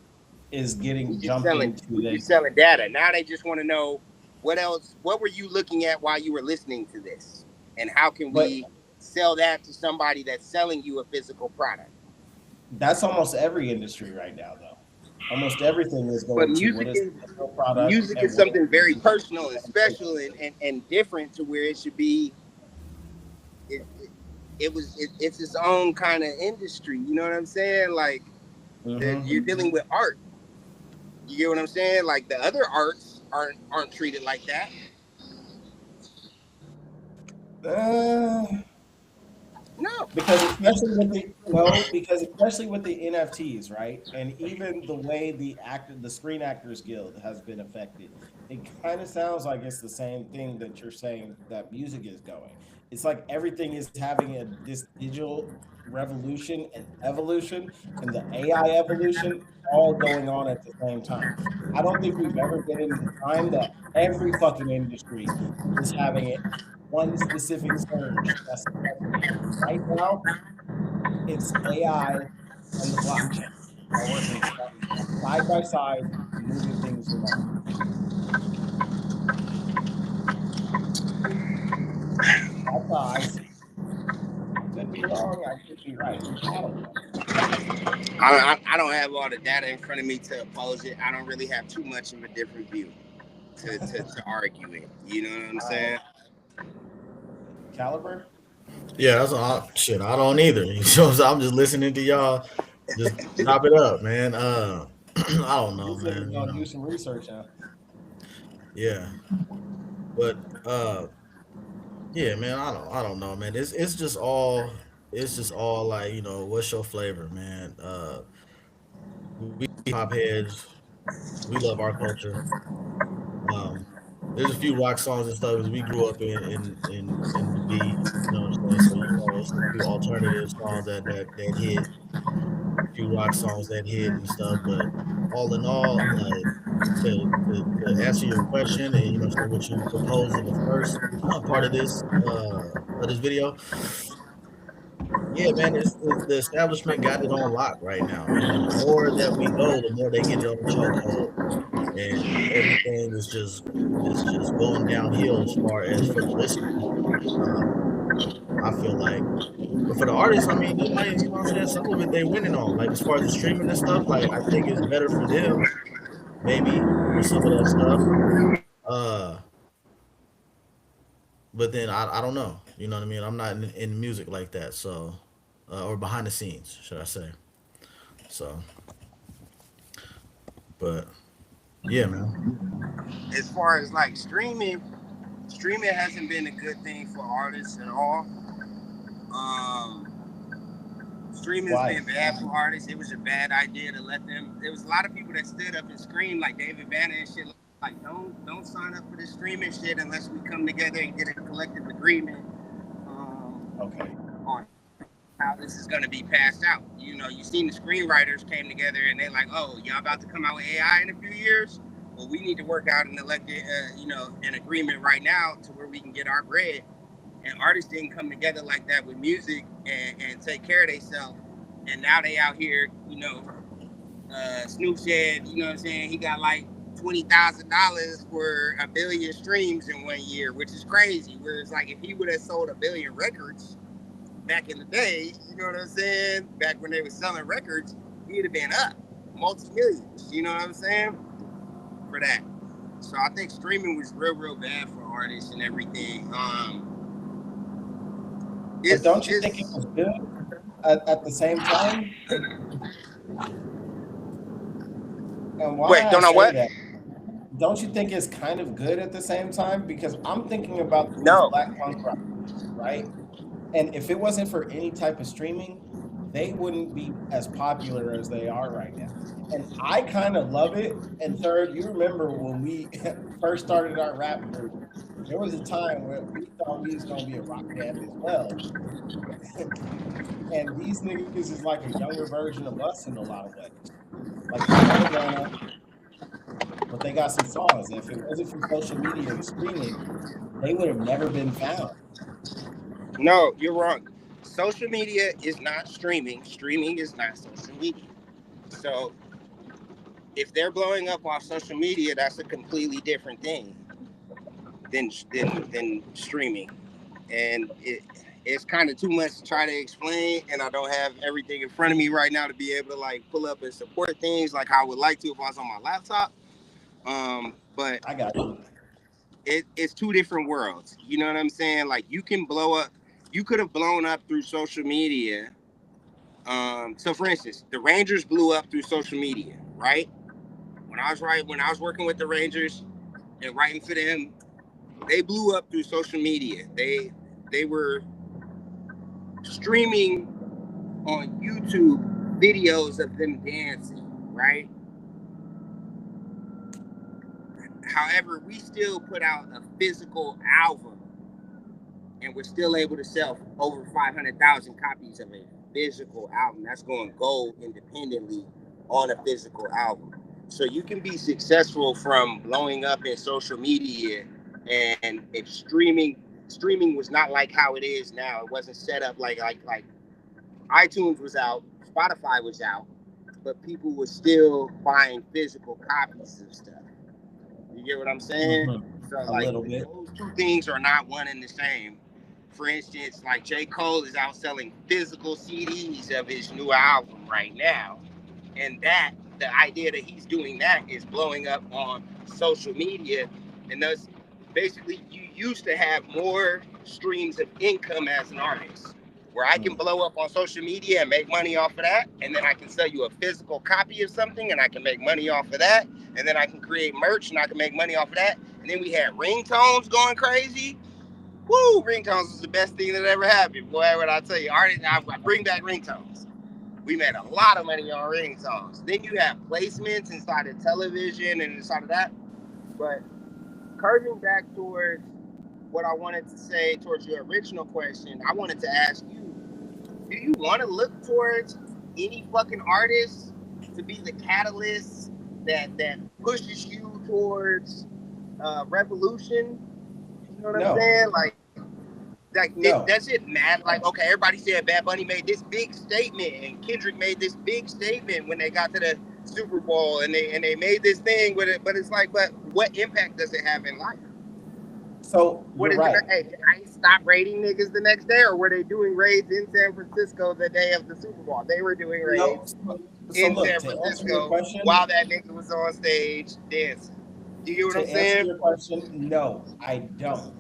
Speaker 1: is
Speaker 4: we
Speaker 1: getting
Speaker 4: just
Speaker 1: jumped
Speaker 4: selling
Speaker 1: into
Speaker 4: we
Speaker 1: the.
Speaker 4: just selling data. Now they just want to know what else. What were you looking at while you were listening to this, and how can
Speaker 1: But
Speaker 4: we sell that to somebody that's selling you a physical product?
Speaker 1: that's almost every industry right now, though. Almost everything is
Speaker 4: But
Speaker 1: going to what is the physical product
Speaker 4: music
Speaker 1: and
Speaker 4: is
Speaker 1: what is
Speaker 4: something very
Speaker 1: the
Speaker 4: personal and special
Speaker 1: communication.
Speaker 4: and different to where it should be. It, it, it's its own kind of industry. You know what I'm saying? Like
Speaker 1: Mm-hmm.
Speaker 4: you're dealing with art. You get what I'm saying? Like the other arts aren't treated like that.
Speaker 1: Uh,
Speaker 4: No.
Speaker 1: because especially with the no, because especially with the NFTs, right? And even the way the Screen Actors Guild has been affected, it kind of sounds like it's the same thing that you're saying that music is going. It's like everything is having this digital revolution and evolution and the AI evolution all going on at the same time. I don't think we've ever been in the time that every fucking industry is having it one specific surge that's affecting it. Right now, it's AI and the blockchain are working side by side, moving things along. That's how I see it. Could be wrong. I could be right. I don't know.
Speaker 4: I don't have all the data in front of me to oppose it. I don't really have too much of a different view to argue it. You know what I'm
Speaker 1: All right,
Speaker 4: saying?
Speaker 1: Caliber.
Speaker 3: Yeah, that's all. Shit, I don't either. You know, so I'm just listening to y'all. Just chop it up, man. I don't
Speaker 1: You
Speaker 3: know,
Speaker 1: said
Speaker 3: man.
Speaker 1: you're gonna do some research now.
Speaker 3: Yeah, but yeah, man. I don't know, man. It's just all like what's your flavor, man. We hop heads. We love our culture. Um, there's a few rock songs and stuff because we grew up in the B. You know what I'm saying? So it's a few alternative songs that hit, a few rock songs that hit and stuff. But all in all, like to answer your question and so what you proposed in the first part of this video, yeah, man, it's the establishment got it on lock right now, man. And the more that we go, the more they get it on the chokehold, and everything is just going downhill as far as for the listeners. Um, I feel like, but for the artists, I mean, they might, what I'm saying, some of it they winning on. Like as far as the streaming and stuff, like I think it's better for them, maybe with some of that stuff. Uh, but then I don't know. You know what I mean? I'm not in music like that, so or behind the scenes, should I say? So, but yeah, man.
Speaker 4: As far as like streaming hasn't been a good thing for artists at all. Streaming's
Speaker 1: Why?
Speaker 4: been bad for artists. It was a bad idea to let them. There was a lot of people that stood up and screamed like David Banner and shit. Like don't sign up for this streaming shit unless we come together and get a collective agreement
Speaker 1: Okay.
Speaker 4: on how this is going to be passed out. You know, you seen the screenwriters came together and they're like, oh, y'all about to come out with AI in a few years. Well, we need to work out an elected, an agreement right now to where we can get our bread. And artists didn't come together like that with music and take care of themselves. And now they out here, Snoop said, you know what I'm saying, he got like $20,000 for a billion streams in 1 year, which is crazy. Whereas like if he would have sold a billion records back in the day, you know what I'm saying, back when they were selling records, he'd have been up multi-millions, you know what I'm saying, for that. So I think streaming was real bad for artists and everything.
Speaker 1: But
Speaker 4: It's
Speaker 1: don't you think it was good at the same time? And why
Speaker 4: wait,
Speaker 1: I
Speaker 4: don't know
Speaker 1: say
Speaker 4: what?
Speaker 1: that, don't you think it's kind of good at the same time? Because I'm thinking about these
Speaker 4: No.
Speaker 1: black punk rock, right? And if it wasn't for any type of streaming, they wouldn't be as popular as they are right now. And I kind of love it. And third, you remember when we first started our rap group, there was a time where we thought we was gonna be a rock band as well, and these niggas is like a younger version of us in a lot of ways. Like they're from Atlanta, but they got some songs. And if it wasn't for social media and streaming, they would have never been found.
Speaker 4: No, you're wrong. Social media is not streaming. Streaming is not social media. So if they're blowing up off social media, that's a completely different thing than streaming. And it's kind of too much to try to explain, and I don't have everything in front of me right now to be able to like pull up and support things like I would like to if I was on my laptop. But
Speaker 1: I got you.
Speaker 4: it's two different worlds. You know what I'm saying? Like you can blow up, you could have blown up through social media. So for instance, the Rangers blew up through social media, right? When I was working with the Rangers and writing for them, they blew up through social media. They were streaming on YouTube videos of them dancing, right? However, we still put out a physical album, and we're still able to sell over 500,000 copies of a physical album. That's going gold independently on a physical album. So you can be successful from blowing up in social media, and if streaming was not like how it is now. It wasn't set up like iTunes was out, Spotify was out, but people were still buying physical copies of stuff. You get what I'm saying?
Speaker 1: Hmm.
Speaker 4: So
Speaker 1: A
Speaker 4: like
Speaker 1: little bit.
Speaker 4: those two things are not one and the same. For instance, like J. Cole is out selling physical CDs of his new album right now. And that the idea that he's doing that is blowing up on social media. And thus basically you used to have more streams of income as an artist, where I can
Speaker 1: Mm.
Speaker 4: blow up on social media and make money off of that, and then I can sell you a physical copy of something and I can make money off of that, and then I can create merch and I can make money off of that. And then we had ringtones going crazy. Woo, ringtones was the best thing that ever happened. Boy, what I tell you, artists, I bring back ringtones. We made a lot of money on ringtones. Then you have placements inside of television and inside of that. But curving back towards what I wanted to say towards your original question, I wanted to ask you, do you want to look towards any fucking artist to be the catalyst that pushes you towards revolution? You know what I'm
Speaker 1: No,
Speaker 4: saying? That
Speaker 1: no.
Speaker 4: shit mad. Like, okay, everybody said Bad Bunny made this big statement and Kendrick made this big statement when they got to the Super Bowl, and they made this thing with it. But it's like, but what impact does it have in life?
Speaker 1: So
Speaker 4: What
Speaker 1: you're
Speaker 4: is it?
Speaker 1: right.
Speaker 4: Hey, did I stop raiding niggas the next day, or were they doing raids in San Francisco the day of the Super Bowl? They were doing
Speaker 1: No.
Speaker 4: raids
Speaker 1: So
Speaker 4: in
Speaker 1: look,
Speaker 4: San
Speaker 1: to answer your
Speaker 4: Francisco
Speaker 1: question,
Speaker 4: while that nigga was on stage dancing. You get what I'm
Speaker 1: to answer
Speaker 4: saying?
Speaker 1: your question, no, I don't.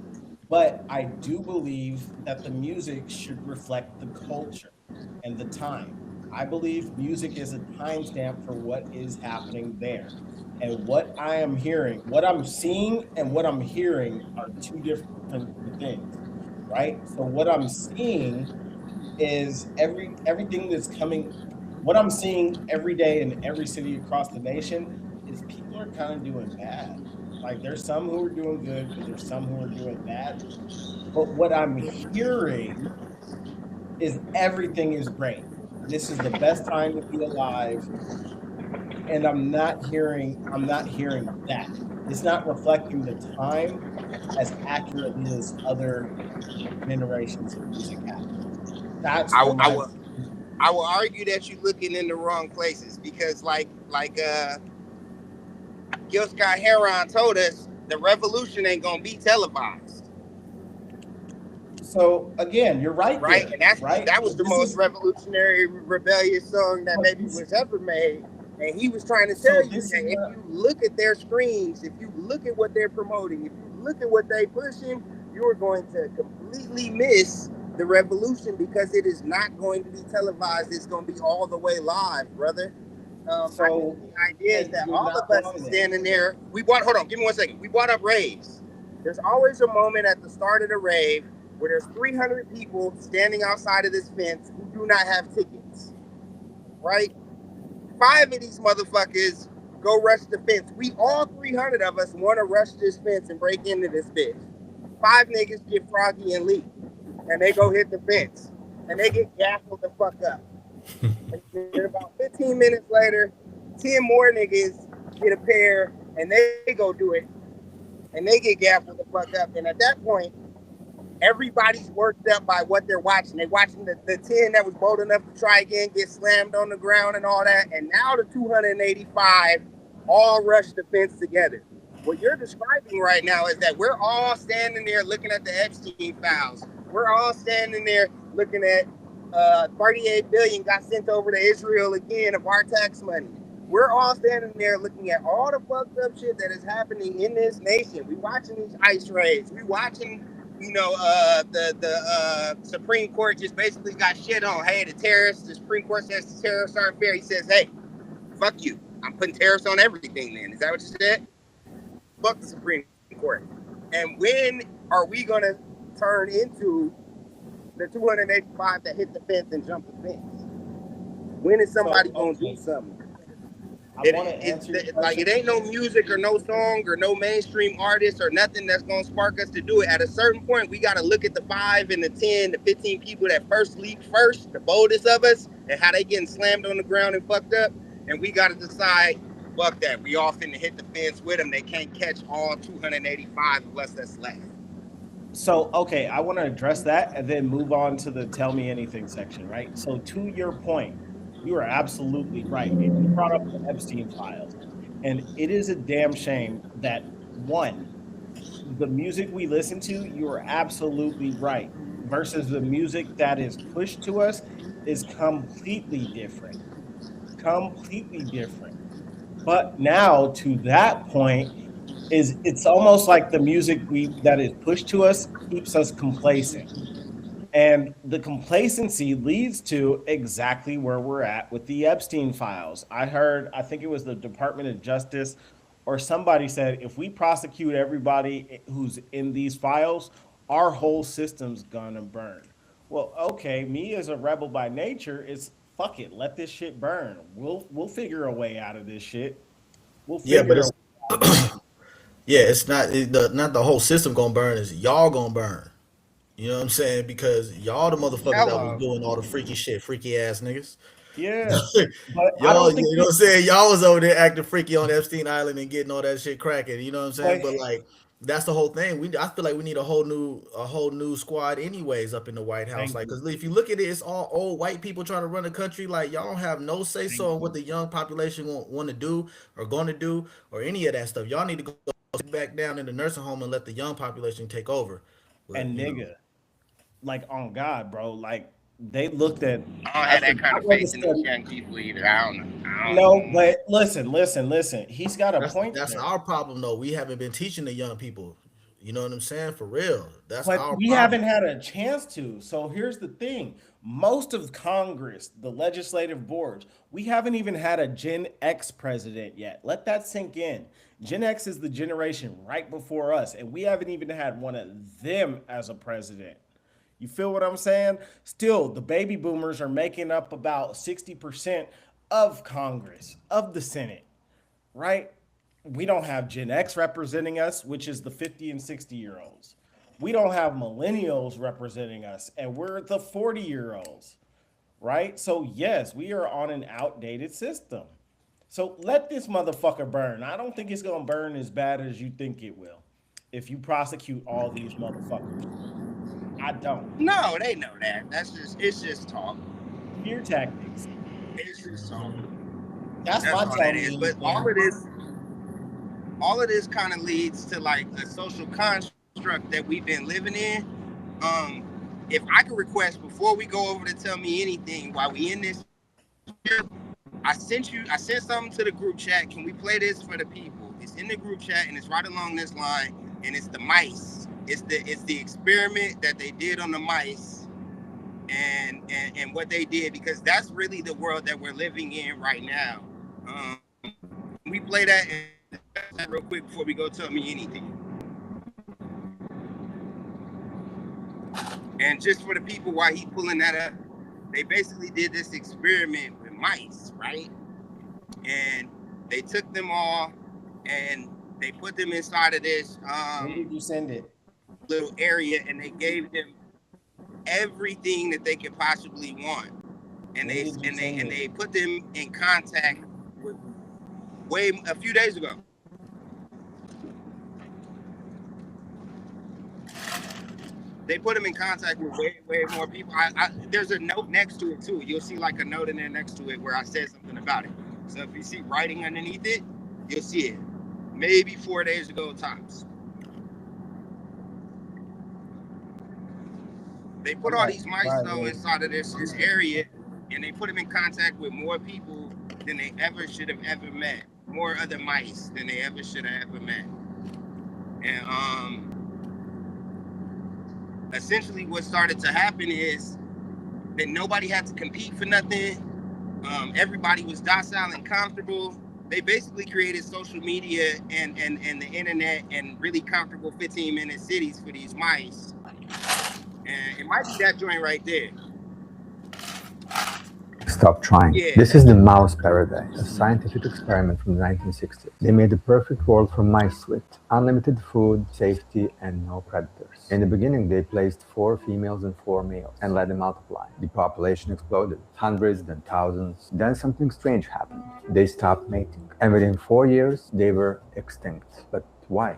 Speaker 1: But I do believe that the music should reflect the culture and the time. I believe music is a timestamp for what is happening there. And what I am hearing, what I'm seeing and what I'm hearing are two different things, right? So what I'm seeing is everything that's coming, what I'm seeing every day in every city across the nation is people are kind of doing bad. Like there's some who are doing good, but there's some who are doing bad. But what I'm hearing is everything is great. This is the best time to be alive, and I'm not hearing that. It's not reflecting the time as accurately as other generations of music have. That's
Speaker 4: I,
Speaker 1: where
Speaker 4: I
Speaker 1: my
Speaker 4: will I will argue that you're looking in the wrong places because Gil Scott Heron told us the revolution ain't gonna be televised,
Speaker 1: so again, you're right
Speaker 4: right?
Speaker 1: there,
Speaker 4: And that's
Speaker 1: right?
Speaker 4: that was
Speaker 1: But
Speaker 4: the
Speaker 1: this
Speaker 4: most
Speaker 1: is
Speaker 4: revolutionary, rebellious song that
Speaker 1: but
Speaker 4: maybe
Speaker 1: this
Speaker 4: was ever made. And he was trying to
Speaker 1: so
Speaker 4: tell you
Speaker 1: this
Speaker 4: that
Speaker 1: is
Speaker 4: if
Speaker 1: what
Speaker 4: you look at their screens, if you look at what they're promoting, if you look at what they pushing, you are going to completely miss the revolution because it is not going to be televised. It's going to be all the way live, brother. I think
Speaker 1: so
Speaker 4: the idea is
Speaker 1: and
Speaker 4: that
Speaker 1: you're
Speaker 4: all
Speaker 1: not
Speaker 4: of us
Speaker 1: wrong
Speaker 4: is
Speaker 1: there.
Speaker 4: standing there. Hold on, give me 1 second. We brought up raves. There's always a moment at the start of the rave where there's 300 people standing outside of this fence who do not have tickets, right? 5 of these motherfuckers go rush the fence. We all 300 of us want to rush this fence and break into this bitch. 5 niggas get froggy and leave, and they go hit the fence, and they get gaffled the fuck up. And then about 15 minutes later, 10 more niggas get a pair, and they go do it, and they get gaffled the fuck up. And at that point, everybody's worked up by what they're watching. They're watching the 10 that was bold enough to try again get slammed on the ground and all that. And now the 285 all rush the fence together. What you're describing right now is that we're all standing there looking at the Epstein files. We're all standing there looking at 38 billion got sent over to Israel again of our tax money. We're all standing there looking at all the fucked up shit that is happening in this nation. We watching these ICE raids. We watching, the Supreme Court just basically got shit on. Hey, the Supreme Court says the tariffs aren't fair. He says, hey, fuck you. I'm putting tariffs on everything then. Is that what you said? Fuck the Supreme Court. And when are we going to turn into the 285 that hit the fence and jump the fence? When is somebody going to do something? It ain't no music or no song or no mainstream artist or nothing that's gonna spark us to do it. At a certain point, we gotta look at the 5 and the 10, the 15 people that first leaped first, the boldest of us, and how they getting slammed on the ground and fucked up. And we gotta decide, fuck that. We all finna hit the fence with them. They can't catch all 285 of us that's left.
Speaker 1: So, okay, I want to address that and then move on to the tell me anything section, right? So, to your point, you are absolutely right. And you brought up the Epstein files. And it is a damn shame that, one, the music we listen to, you are absolutely right, versus the music that is pushed to us is completely different. Completely different. But now, to that point, it's almost like the music we that is pushed to us keeps us complacent. And the complacency leads to exactly where we're at with the Epstein files. I think it was the Department of Justice or somebody said, if we prosecute everybody who's in these files, our whole system's gonna burn. Well, okay, me as a rebel by nature is fuck it, let this shit burn. We'll figure a way out of this shit. We'll
Speaker 3: Yeah, but
Speaker 1: figure a
Speaker 3: it's
Speaker 1: way out of this.
Speaker 3: yeah, it's not the whole system gonna burn. It's y'all gonna burn. You know what I'm saying? Because y'all the motherfuckers that was
Speaker 4: Hello.
Speaker 3: doing all the freaky shit, freaky ass niggas.
Speaker 1: Yeah. But I
Speaker 3: Y'all,
Speaker 1: don't think
Speaker 3: you know
Speaker 1: we
Speaker 3: what I'm saying? Y'all was over there acting freaky on Epstein Island and getting all that shit cracking. You know what I'm saying?
Speaker 1: but
Speaker 3: But like, that's the whole thing. I feel like we need a whole new squad, anyways, up in the White House.
Speaker 1: thank
Speaker 3: Like,
Speaker 1: you.
Speaker 3: because if you look at it, it's all old white people trying to run the country. Like, y'all don't have no say
Speaker 1: Thank
Speaker 3: so on what
Speaker 1: you.
Speaker 3: the young population want to do or going to do or any of that stuff. Y'all need to go sit back down in the nursing home and let the young population take over. But
Speaker 1: And
Speaker 3: you know,
Speaker 1: nigga, like on God, bro, like they looked at
Speaker 4: I don't have that kind
Speaker 1: I
Speaker 4: of
Speaker 1: read the
Speaker 4: faith in those
Speaker 1: study.
Speaker 4: young people either. I don't know. I don't
Speaker 1: No,
Speaker 4: know.
Speaker 1: but listen. He's got a point
Speaker 3: that's
Speaker 1: there.
Speaker 3: our problem though. We haven't been teaching the young people. You know what I'm saying? For real. That's
Speaker 1: But
Speaker 3: our
Speaker 1: we
Speaker 3: problem.
Speaker 1: haven't had a chance to. So here's the thing. Most of Congress, the legislative boards, we haven't even had a Gen X president yet. Let that sink in. Gen X is the generation right before us, and we haven't even had one of them as a president. You feel what I'm saying? Still, the baby boomers are making up about 60% of Congress, of the Senate, right? We don't have Gen X representing us, which is the 50 and 60-year olds. We don't have millennials representing us, and we're the 40-year olds, right? So, yes, we are on an outdated system. So, let this motherfucker burn. I don't think it's going to burn as bad as you think it will if you prosecute all these motherfuckers. I don't.
Speaker 4: No, they know that. It's just talk.
Speaker 1: Fear tactics.
Speaker 4: It's just talk.
Speaker 1: That's
Speaker 4: That's
Speaker 1: my
Speaker 4: all
Speaker 1: tell
Speaker 4: that
Speaker 1: me
Speaker 4: is. But
Speaker 1: anything.
Speaker 4: all of this kind of leads to like a social construct that we've been living in. Um, if I could request before we go over to tell me anything while we in this, I sent something to the group chat. Can we play this for the people? It's in the group chat and it's right along this line. And it's the mice. It's the experiment that they did on the mice and what they did, because that's really the world that we're living in right now. We play that real quick before we go tell me anything. And just for the people, while he pulling that up, they basically did this experiment with mice, right? And they took them all and they put them inside of this.
Speaker 1: When did you send it?
Speaker 4: little area, and they gave them everything that they could possibly want, and
Speaker 1: When
Speaker 4: they
Speaker 1: did you
Speaker 4: and they
Speaker 1: see
Speaker 4: and
Speaker 1: it?
Speaker 4: they put them in contact with way a few days ago. They put them in contact with way more people. There's a note next to it too. You'll see like a note in there next to it where I said something about it. So if you see writing underneath it, you'll see it. Maybe 4 days ago tops. They put
Speaker 1: I'm
Speaker 4: all
Speaker 1: like,
Speaker 4: these mice
Speaker 1: right,
Speaker 4: though
Speaker 1: Rave.
Speaker 4: inside of this area, and they put them in contact with more people than they ever should have ever met. More other mice than they ever should have ever met. And essentially, what started to happen is that nobody had to compete for nothing. Everybody was docile and comfortable. They basically created social media and the internet and really comfortable 15-minute cities for these mice. And it might be that joint right there.
Speaker 5: Stop trying.
Speaker 4: Yeah.
Speaker 5: This is the mouse paradigm, a scientific experiment from the 1960s. They made the perfect world for mice with unlimited food, safety, and no predators. In the beginning, they placed 4 females and 4 males and let them multiply. The population exploded, hundreds, then thousands. Then something strange happened. They stopped mating. And within 4 years, they were extinct. But why?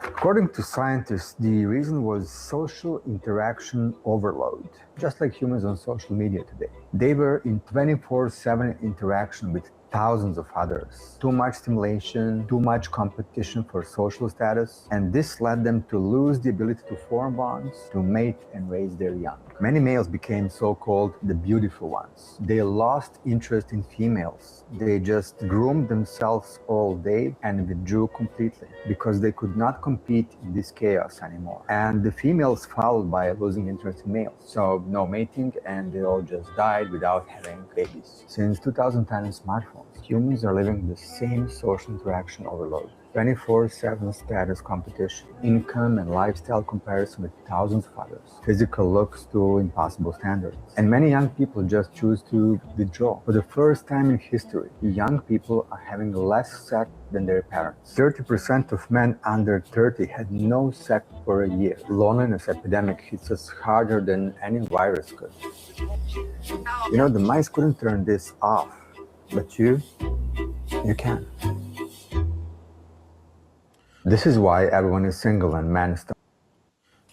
Speaker 5: According to scientists, the reason was social interaction overload, just like humans on social media today. They were in 24/7 interaction with thousands of others. Too much stimulation, too much competition for social status, and this led them to lose the ability to form bonds, to mate and raise their young. Many males became so-called the beautiful ones. They lost interest in females. They just groomed themselves all day and withdrew completely because they could not compete in this chaos anymore. And the females followed by losing interest in males. So no mating, and they all just died without having babies. Since 2010 smartphones, humans are living the same social interaction overload. 24/7 status competition, income and lifestyle comparison with thousands of others, physical looks to impossible standards. And many young people just choose to withdraw. For the first time in history, young people are having less sex than their parents. 30% of men under 30 had no sex for a year. Loneliness epidemic hits us harder than any virus could. The mice couldn't turn this off, but you can. This is why everyone is single and men stop.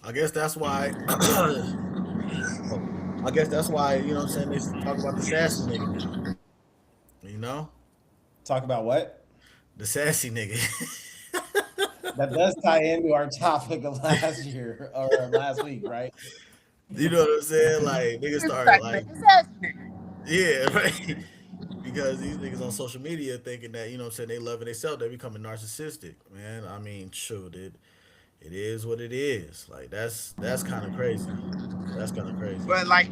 Speaker 3: I guess that's why. Oh, I guess that's why what I'm saying they talk about the sassy nigga now. You know,
Speaker 1: Talk about what?
Speaker 3: the sassy nigga.
Speaker 1: That does tie into our topic of last year or last week, right?
Speaker 3: You know what I'm saying? Like niggas
Speaker 4: It's
Speaker 3: start
Speaker 4: like,
Speaker 3: like,
Speaker 4: it's asking.
Speaker 3: yeah, right. Because these niggas on social media thinking that what I'm saying they loving themselves, they becoming narcissistic. Man, I mean, shoot, it is what it is. Like that's kind of crazy. That's kind of crazy.
Speaker 4: But like,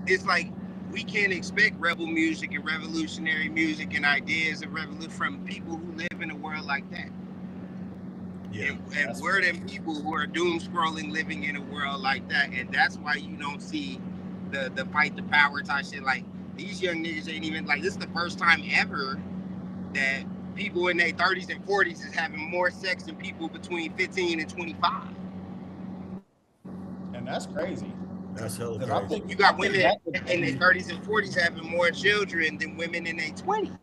Speaker 4: it's like we can't expect rebel music and revolutionary music and ideas of revolution from people who live in a world like that.
Speaker 3: Yeah,
Speaker 4: And
Speaker 1: That's
Speaker 4: we're
Speaker 1: fair.
Speaker 4: them people who are doom scrolling living in a world like that. And that's why you don't see the fight the power type shit. Like these young niggas ain't even like this is the first time ever that people in their 30s and 40s is having more sex than people between 15 and 25.
Speaker 1: And that's crazy.
Speaker 3: that's hella
Speaker 1: Because I
Speaker 3: crazy.
Speaker 1: think
Speaker 4: You
Speaker 1: I
Speaker 4: got
Speaker 1: think
Speaker 4: women
Speaker 1: that could
Speaker 4: in their
Speaker 1: be
Speaker 4: 30s and 40s having more children than women in their 20s.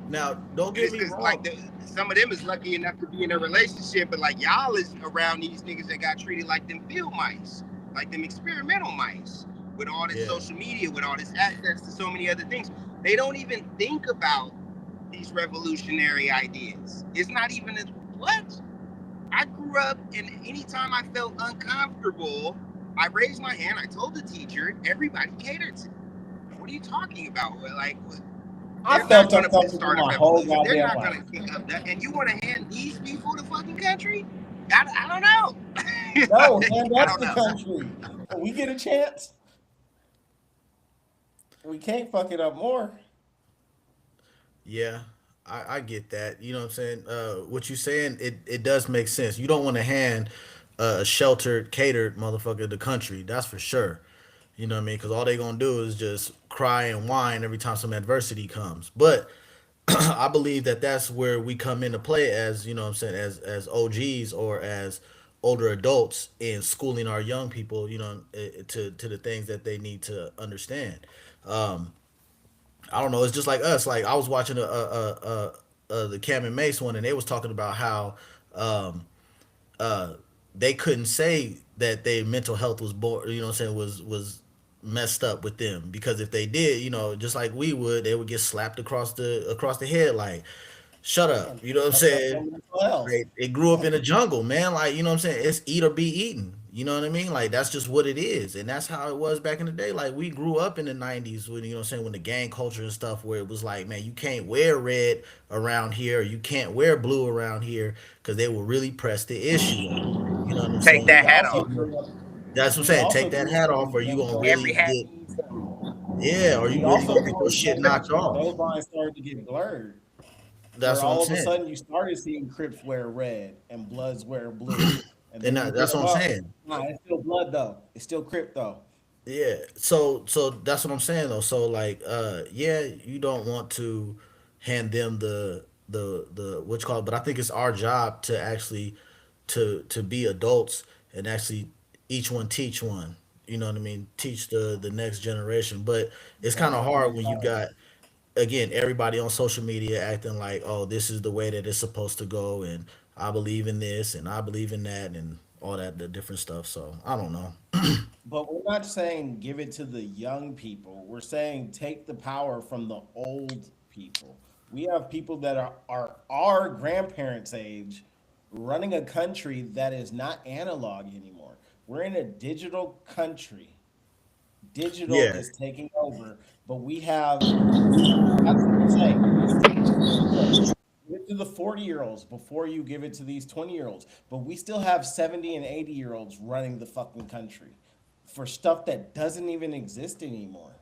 Speaker 3: Now, don't
Speaker 4: And
Speaker 3: get
Speaker 4: it's
Speaker 3: me
Speaker 4: because like
Speaker 3: wrong.
Speaker 4: some of them is lucky enough to be in a relationship, but like y'all is around these niggas that got treated like them field mice, like them experimental mice, with all this
Speaker 3: Yeah,
Speaker 4: social media, with all this access to so many other things. They don't even think about these revolutionary ideas. It's not even a what? I grew up, and anytime I felt uncomfortable, I raised my hand. I told the teacher, everybody catered to me. What are you talking about? Like,
Speaker 1: I
Speaker 4: they're not
Speaker 1: felt
Speaker 4: going to
Speaker 1: uncomfortable
Speaker 4: start a
Speaker 1: my whole
Speaker 4: revolution. They're
Speaker 1: goddamn
Speaker 4: not going
Speaker 1: life.
Speaker 4: to kick up that. And you want to hand these people the fucking country? I don't know.
Speaker 1: No, hand
Speaker 4: I
Speaker 1: us
Speaker 4: don't
Speaker 1: the
Speaker 4: know.
Speaker 1: country. When we get a chance, we can't fuck it up more.
Speaker 3: yeah, I get that. You know what I'm saying? What you saying? It does make sense. You don't want to hand a sheltered, catered motherfucker the country. That's for sure. You know what I mean? Because all they gonna do is just cry and whine every time some adversity comes. But I believe that that's where we come into play as what I'm saying as OGs or as older adults in schooling our young people, to the things that they need to understand. Um, I don't know. It's just like us. Like I was watching the Cam and Mace one, and they was talking about how um, uh, they couldn't say that their mental health was you know what I'm saying, was messed up with them, because if they did, just like we would, they would get slapped across the head, like shut
Speaker 1: Yeah,
Speaker 3: up. You know what I'm
Speaker 1: mess up your
Speaker 3: saying?
Speaker 1: mental health.
Speaker 3: Like it grew up in a jungle, man. Like, you know what I'm saying? It's eat or be eaten. You know what I mean? Like that's just what it is. And that's how it was back in the day. Like we grew up in the 90s when, you know what I'm saying, when the gang culture and stuff, where it was like, man, you can't wear red around here, or you can't wear blue around here, because they will really press the issue on you. You know what I'm
Speaker 4: Take
Speaker 1: But
Speaker 3: saying?
Speaker 4: that
Speaker 1: we
Speaker 4: hat
Speaker 1: also
Speaker 4: off.
Speaker 1: grew up.
Speaker 3: That's what I'm
Speaker 1: We
Speaker 3: saying.
Speaker 1: also
Speaker 3: Take that
Speaker 1: grew up
Speaker 3: hat off,
Speaker 1: in
Speaker 3: or you
Speaker 1: Jim
Speaker 3: gonna
Speaker 1: Crow.
Speaker 4: Every
Speaker 3: really
Speaker 4: hat
Speaker 3: get,
Speaker 4: means something.
Speaker 3: yeah, or you
Speaker 1: We
Speaker 3: really
Speaker 1: also
Speaker 3: gonna get
Speaker 1: grew
Speaker 3: your
Speaker 1: up in
Speaker 3: shit
Speaker 1: the
Speaker 3: knocked
Speaker 1: '90s where
Speaker 3: off.
Speaker 1: those lines started to get blurred,
Speaker 3: That's
Speaker 1: where
Speaker 3: what I'm
Speaker 1: all of a
Speaker 3: saying.
Speaker 1: sudden you started seeing Crips wear red and Bloods wear blue, and
Speaker 3: And
Speaker 1: then you
Speaker 3: that's
Speaker 1: look
Speaker 3: what I'm
Speaker 1: up,
Speaker 3: saying.
Speaker 1: nah, it's still Blood though. It's still Crip though.
Speaker 3: Yeah. So that's what I'm saying though. So like yeah, you don't want to hand them the what you call it, but I think it's our job to actually to be adults and actually each one teach one. You know what I mean? Teach the next generation. But it's
Speaker 1: One
Speaker 3: kind of
Speaker 1: step at
Speaker 3: hard
Speaker 1: a
Speaker 3: when you
Speaker 1: time.
Speaker 3: got, again, everybody on social media acting like, oh, this is the way that it's supposed to go, and I believe in this and I believe in that and all that, the different stuff. So I don't know.
Speaker 1: But we're not saying give it to the young people. We're saying take the power from the old people. We have people that are our grandparents' age running a country that is not analog anymore. We're in a digital country. Digital
Speaker 3: Yeah.
Speaker 1: is taking over, but we have, that's what I'm saying. Look, give it to the 40-year-olds before you give it to these 20-year-olds. But we still have 70 and 80-year-olds running the fucking country for stuff that doesn't even exist anymore.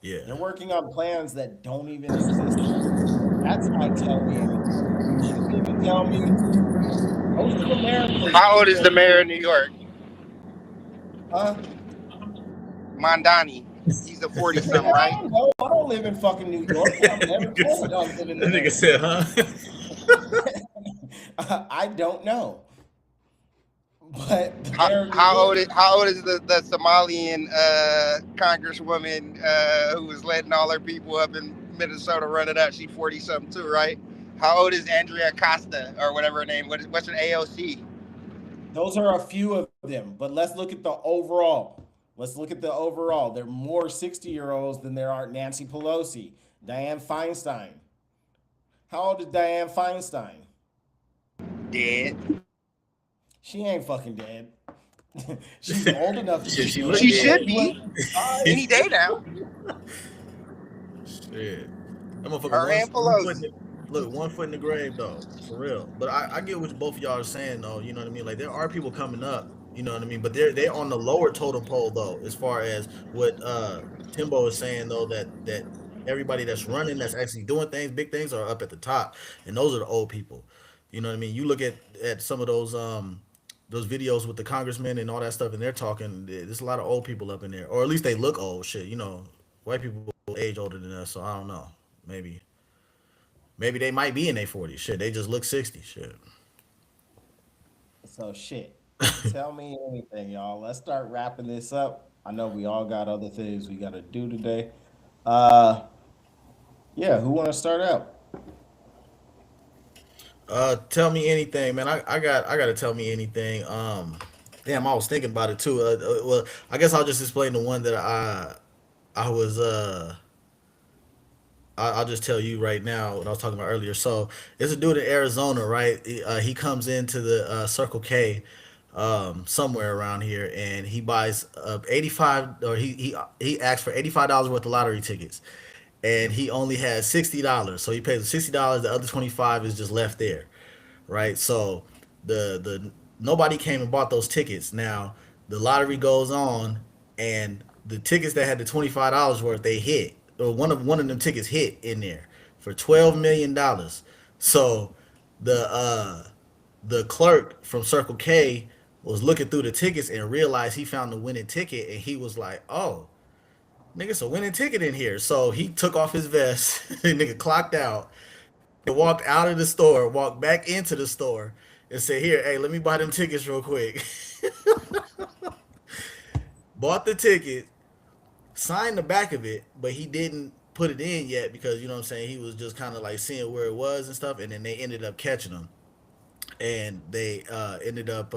Speaker 3: Yeah.
Speaker 1: They're working on plans that don't even exist anymore. That's my tell me anything. You can even tell me most of America's
Speaker 4: How old is the
Speaker 1: people,
Speaker 4: mayor of New York?
Speaker 1: huh?
Speaker 4: Mondani. He's a 40
Speaker 1: Man,
Speaker 4: something, right?
Speaker 1: I don't know. I don't live in fucking New York, and I'm never planning on living
Speaker 3: That nigga
Speaker 1: there.
Speaker 3: said, huh?
Speaker 1: I don't know. But the
Speaker 4: How,
Speaker 1: mayor of New
Speaker 4: how old
Speaker 1: York,
Speaker 4: is how old is the Somalian congresswoman who was letting all her people up in Minnesota run it out? She 40 something too, right? How old is Andrea Costa or whatever her name? What's her AOC?
Speaker 1: those are a few of them. But let's look at the overall. Let's look at the overall. There are more 60-year-olds than there are Nancy Pelosi, Dianne Feinstein. How old is Dianne Feinstein?
Speaker 4: Dead.
Speaker 1: She ain't fucking dead. She's old enough to
Speaker 3: Shit,
Speaker 1: be
Speaker 3: she look
Speaker 1: dead,
Speaker 4: She
Speaker 1: but
Speaker 3: dead.
Speaker 4: should
Speaker 1: she
Speaker 4: be
Speaker 1: wasn't 55.
Speaker 4: any day now.
Speaker 3: Shit. That motherfucker
Speaker 4: Her and
Speaker 3: one foot in
Speaker 4: Pelosi.
Speaker 3: the, look, 1 foot in the grave though, for real. But I get what both of y'all are saying though, you know what I mean? Like there are people coming up, you know what I mean? But they're on the lower totem pole though, as far as what Timbo is saying though, that everybody that's running, that's actually doing things, big things, are up at the top. And those are the old people. You know what I mean? You look at some of those videos with the congressmen and all that stuff, and they're talking. There's a lot of old people up in there, or at least they look old. Shit, white people age older than us, so I don't know. Maybe maybe they might be in their 40s. Shit, they just look 60. Shit.
Speaker 1: So shit. Tell me anything, y'all. Let's start wrapping this up. I know we all got other things we gotta do today. Uh yeah, who wanna start out?
Speaker 3: Tell me anything, man. I gotta tell me anything. Damn, I was thinking about it too. Well, I guess I'll just explain the one that I was I'll just tell you right now what I was talking about earlier. So it's a dude in Arizona, right? He comes into the Circle K, somewhere around here, and he buys 85, or he asks for $85 worth of lottery tickets, and he only has $60. So he pays $60. The other 25 is just left there, right? So the nobody came and bought those tickets. Now the lottery goes on, and the tickets that had the $25 worth, they hit, or one of them tickets hit in there for $12 million. So the clerk from Circle K was looking through the tickets and realized he found the winning ticket, and he was like, "Oh, nigga, it's a winning ticket in here." So he took off his vest, nigga clocked out, and walked out of the store, walked back into the store, and said, "Here, hey, let me buy them tickets real quick." Bought the ticket, signed the back of it, but he didn't put it in yet because you know what I'm saying. He was just kind of like seeing where it was and stuff, and then they ended up catching him, and they ended up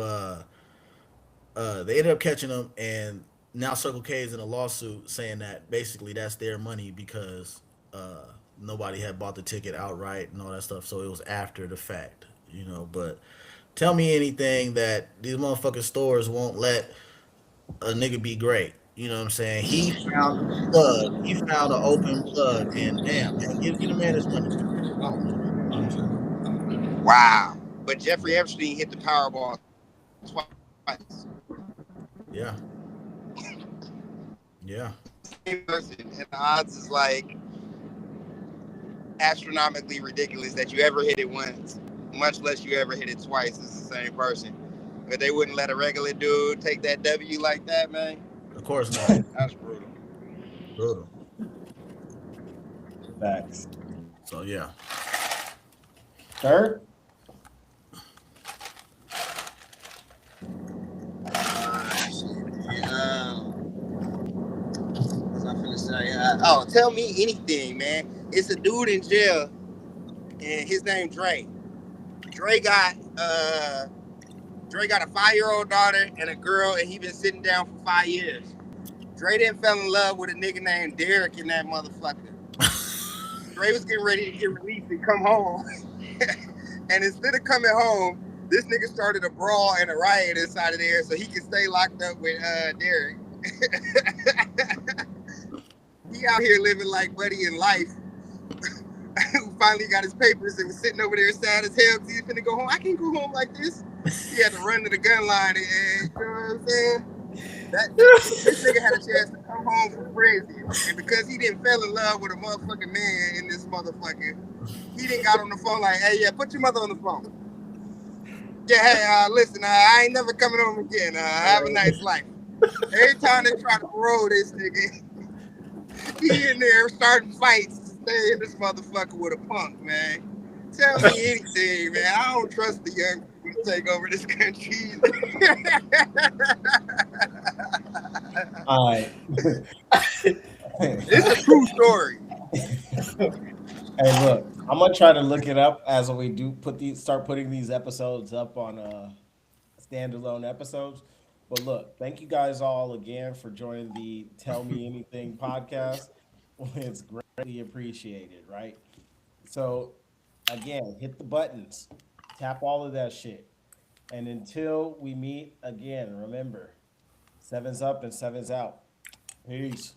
Speaker 3: catching him, and now Circle K is in a lawsuit saying that basically that's their money because nobody had bought the ticket outright and all that stuff, so it was after the fact, you know. But tell me anything that these motherfucking stores won't let a nigga be great. You know what I'm saying? He found a plug. He found an open plug, and damn, man, get a man his money, man. I don't know. Honestly,
Speaker 4: Wow. But Jeffrey
Speaker 3: yeah,
Speaker 4: Epstein hit the Powerball twice.
Speaker 3: yeah, yeah.
Speaker 4: Same person. And the odds is like astronomically ridiculous that you ever hit it once, much less you ever hit it twice. It's the same person. But they wouldn't let a regular dude take that W like that, man.
Speaker 3: Of course not.
Speaker 4: That's brutal.
Speaker 3: Brutal.
Speaker 1: Facts.
Speaker 3: So yeah.
Speaker 1: Third,
Speaker 4: Shit. What's I finna say? Oh, tell me anything, man. It's a dude in jail, and his name Dre. Dre got uh, Dre got a 5-year-old daughter and a girl, and he been sitting down for 5 years. Dre didn't fell in love with a nigga named Derek in that motherfucker. Dre was getting ready to get released and come home. And instead of coming home, this nigga started a brawl and a riot inside of there so he could stay locked up with Derek. He out here living like Buddy in life. Who finally got his papers and was sitting over there sad as hell because he was finna go home. I can't go home like this. He had to run to the gun line and you know what I'm saying? This nigga had a chance to come home from prison. And because he didn't fell in love with a motherfucking man in this motherfucker, he didn't got on the phone like, hey, yeah, put your mother on the phone. Yeah, hey, listen, I ain't never coming home again. Have a nice life. Every time they try to parole this nigga, he in there starting fights to stay in this motherfucker with a punk, man. Tell me anything, man. I don't trust the young people to take over this country.
Speaker 1: all right.
Speaker 4: It's a true story.
Speaker 1: Hey, look, I'm gonna try to look it up as we do start putting these episodes up on standalone episodes. But look, thank you guys all again for joining the Tell Me Anything podcast. It's greatly appreciated, right? So again, hit the buttons, tap all of that shit. And until we meet again, remember, sevens up and sevens out. Peace.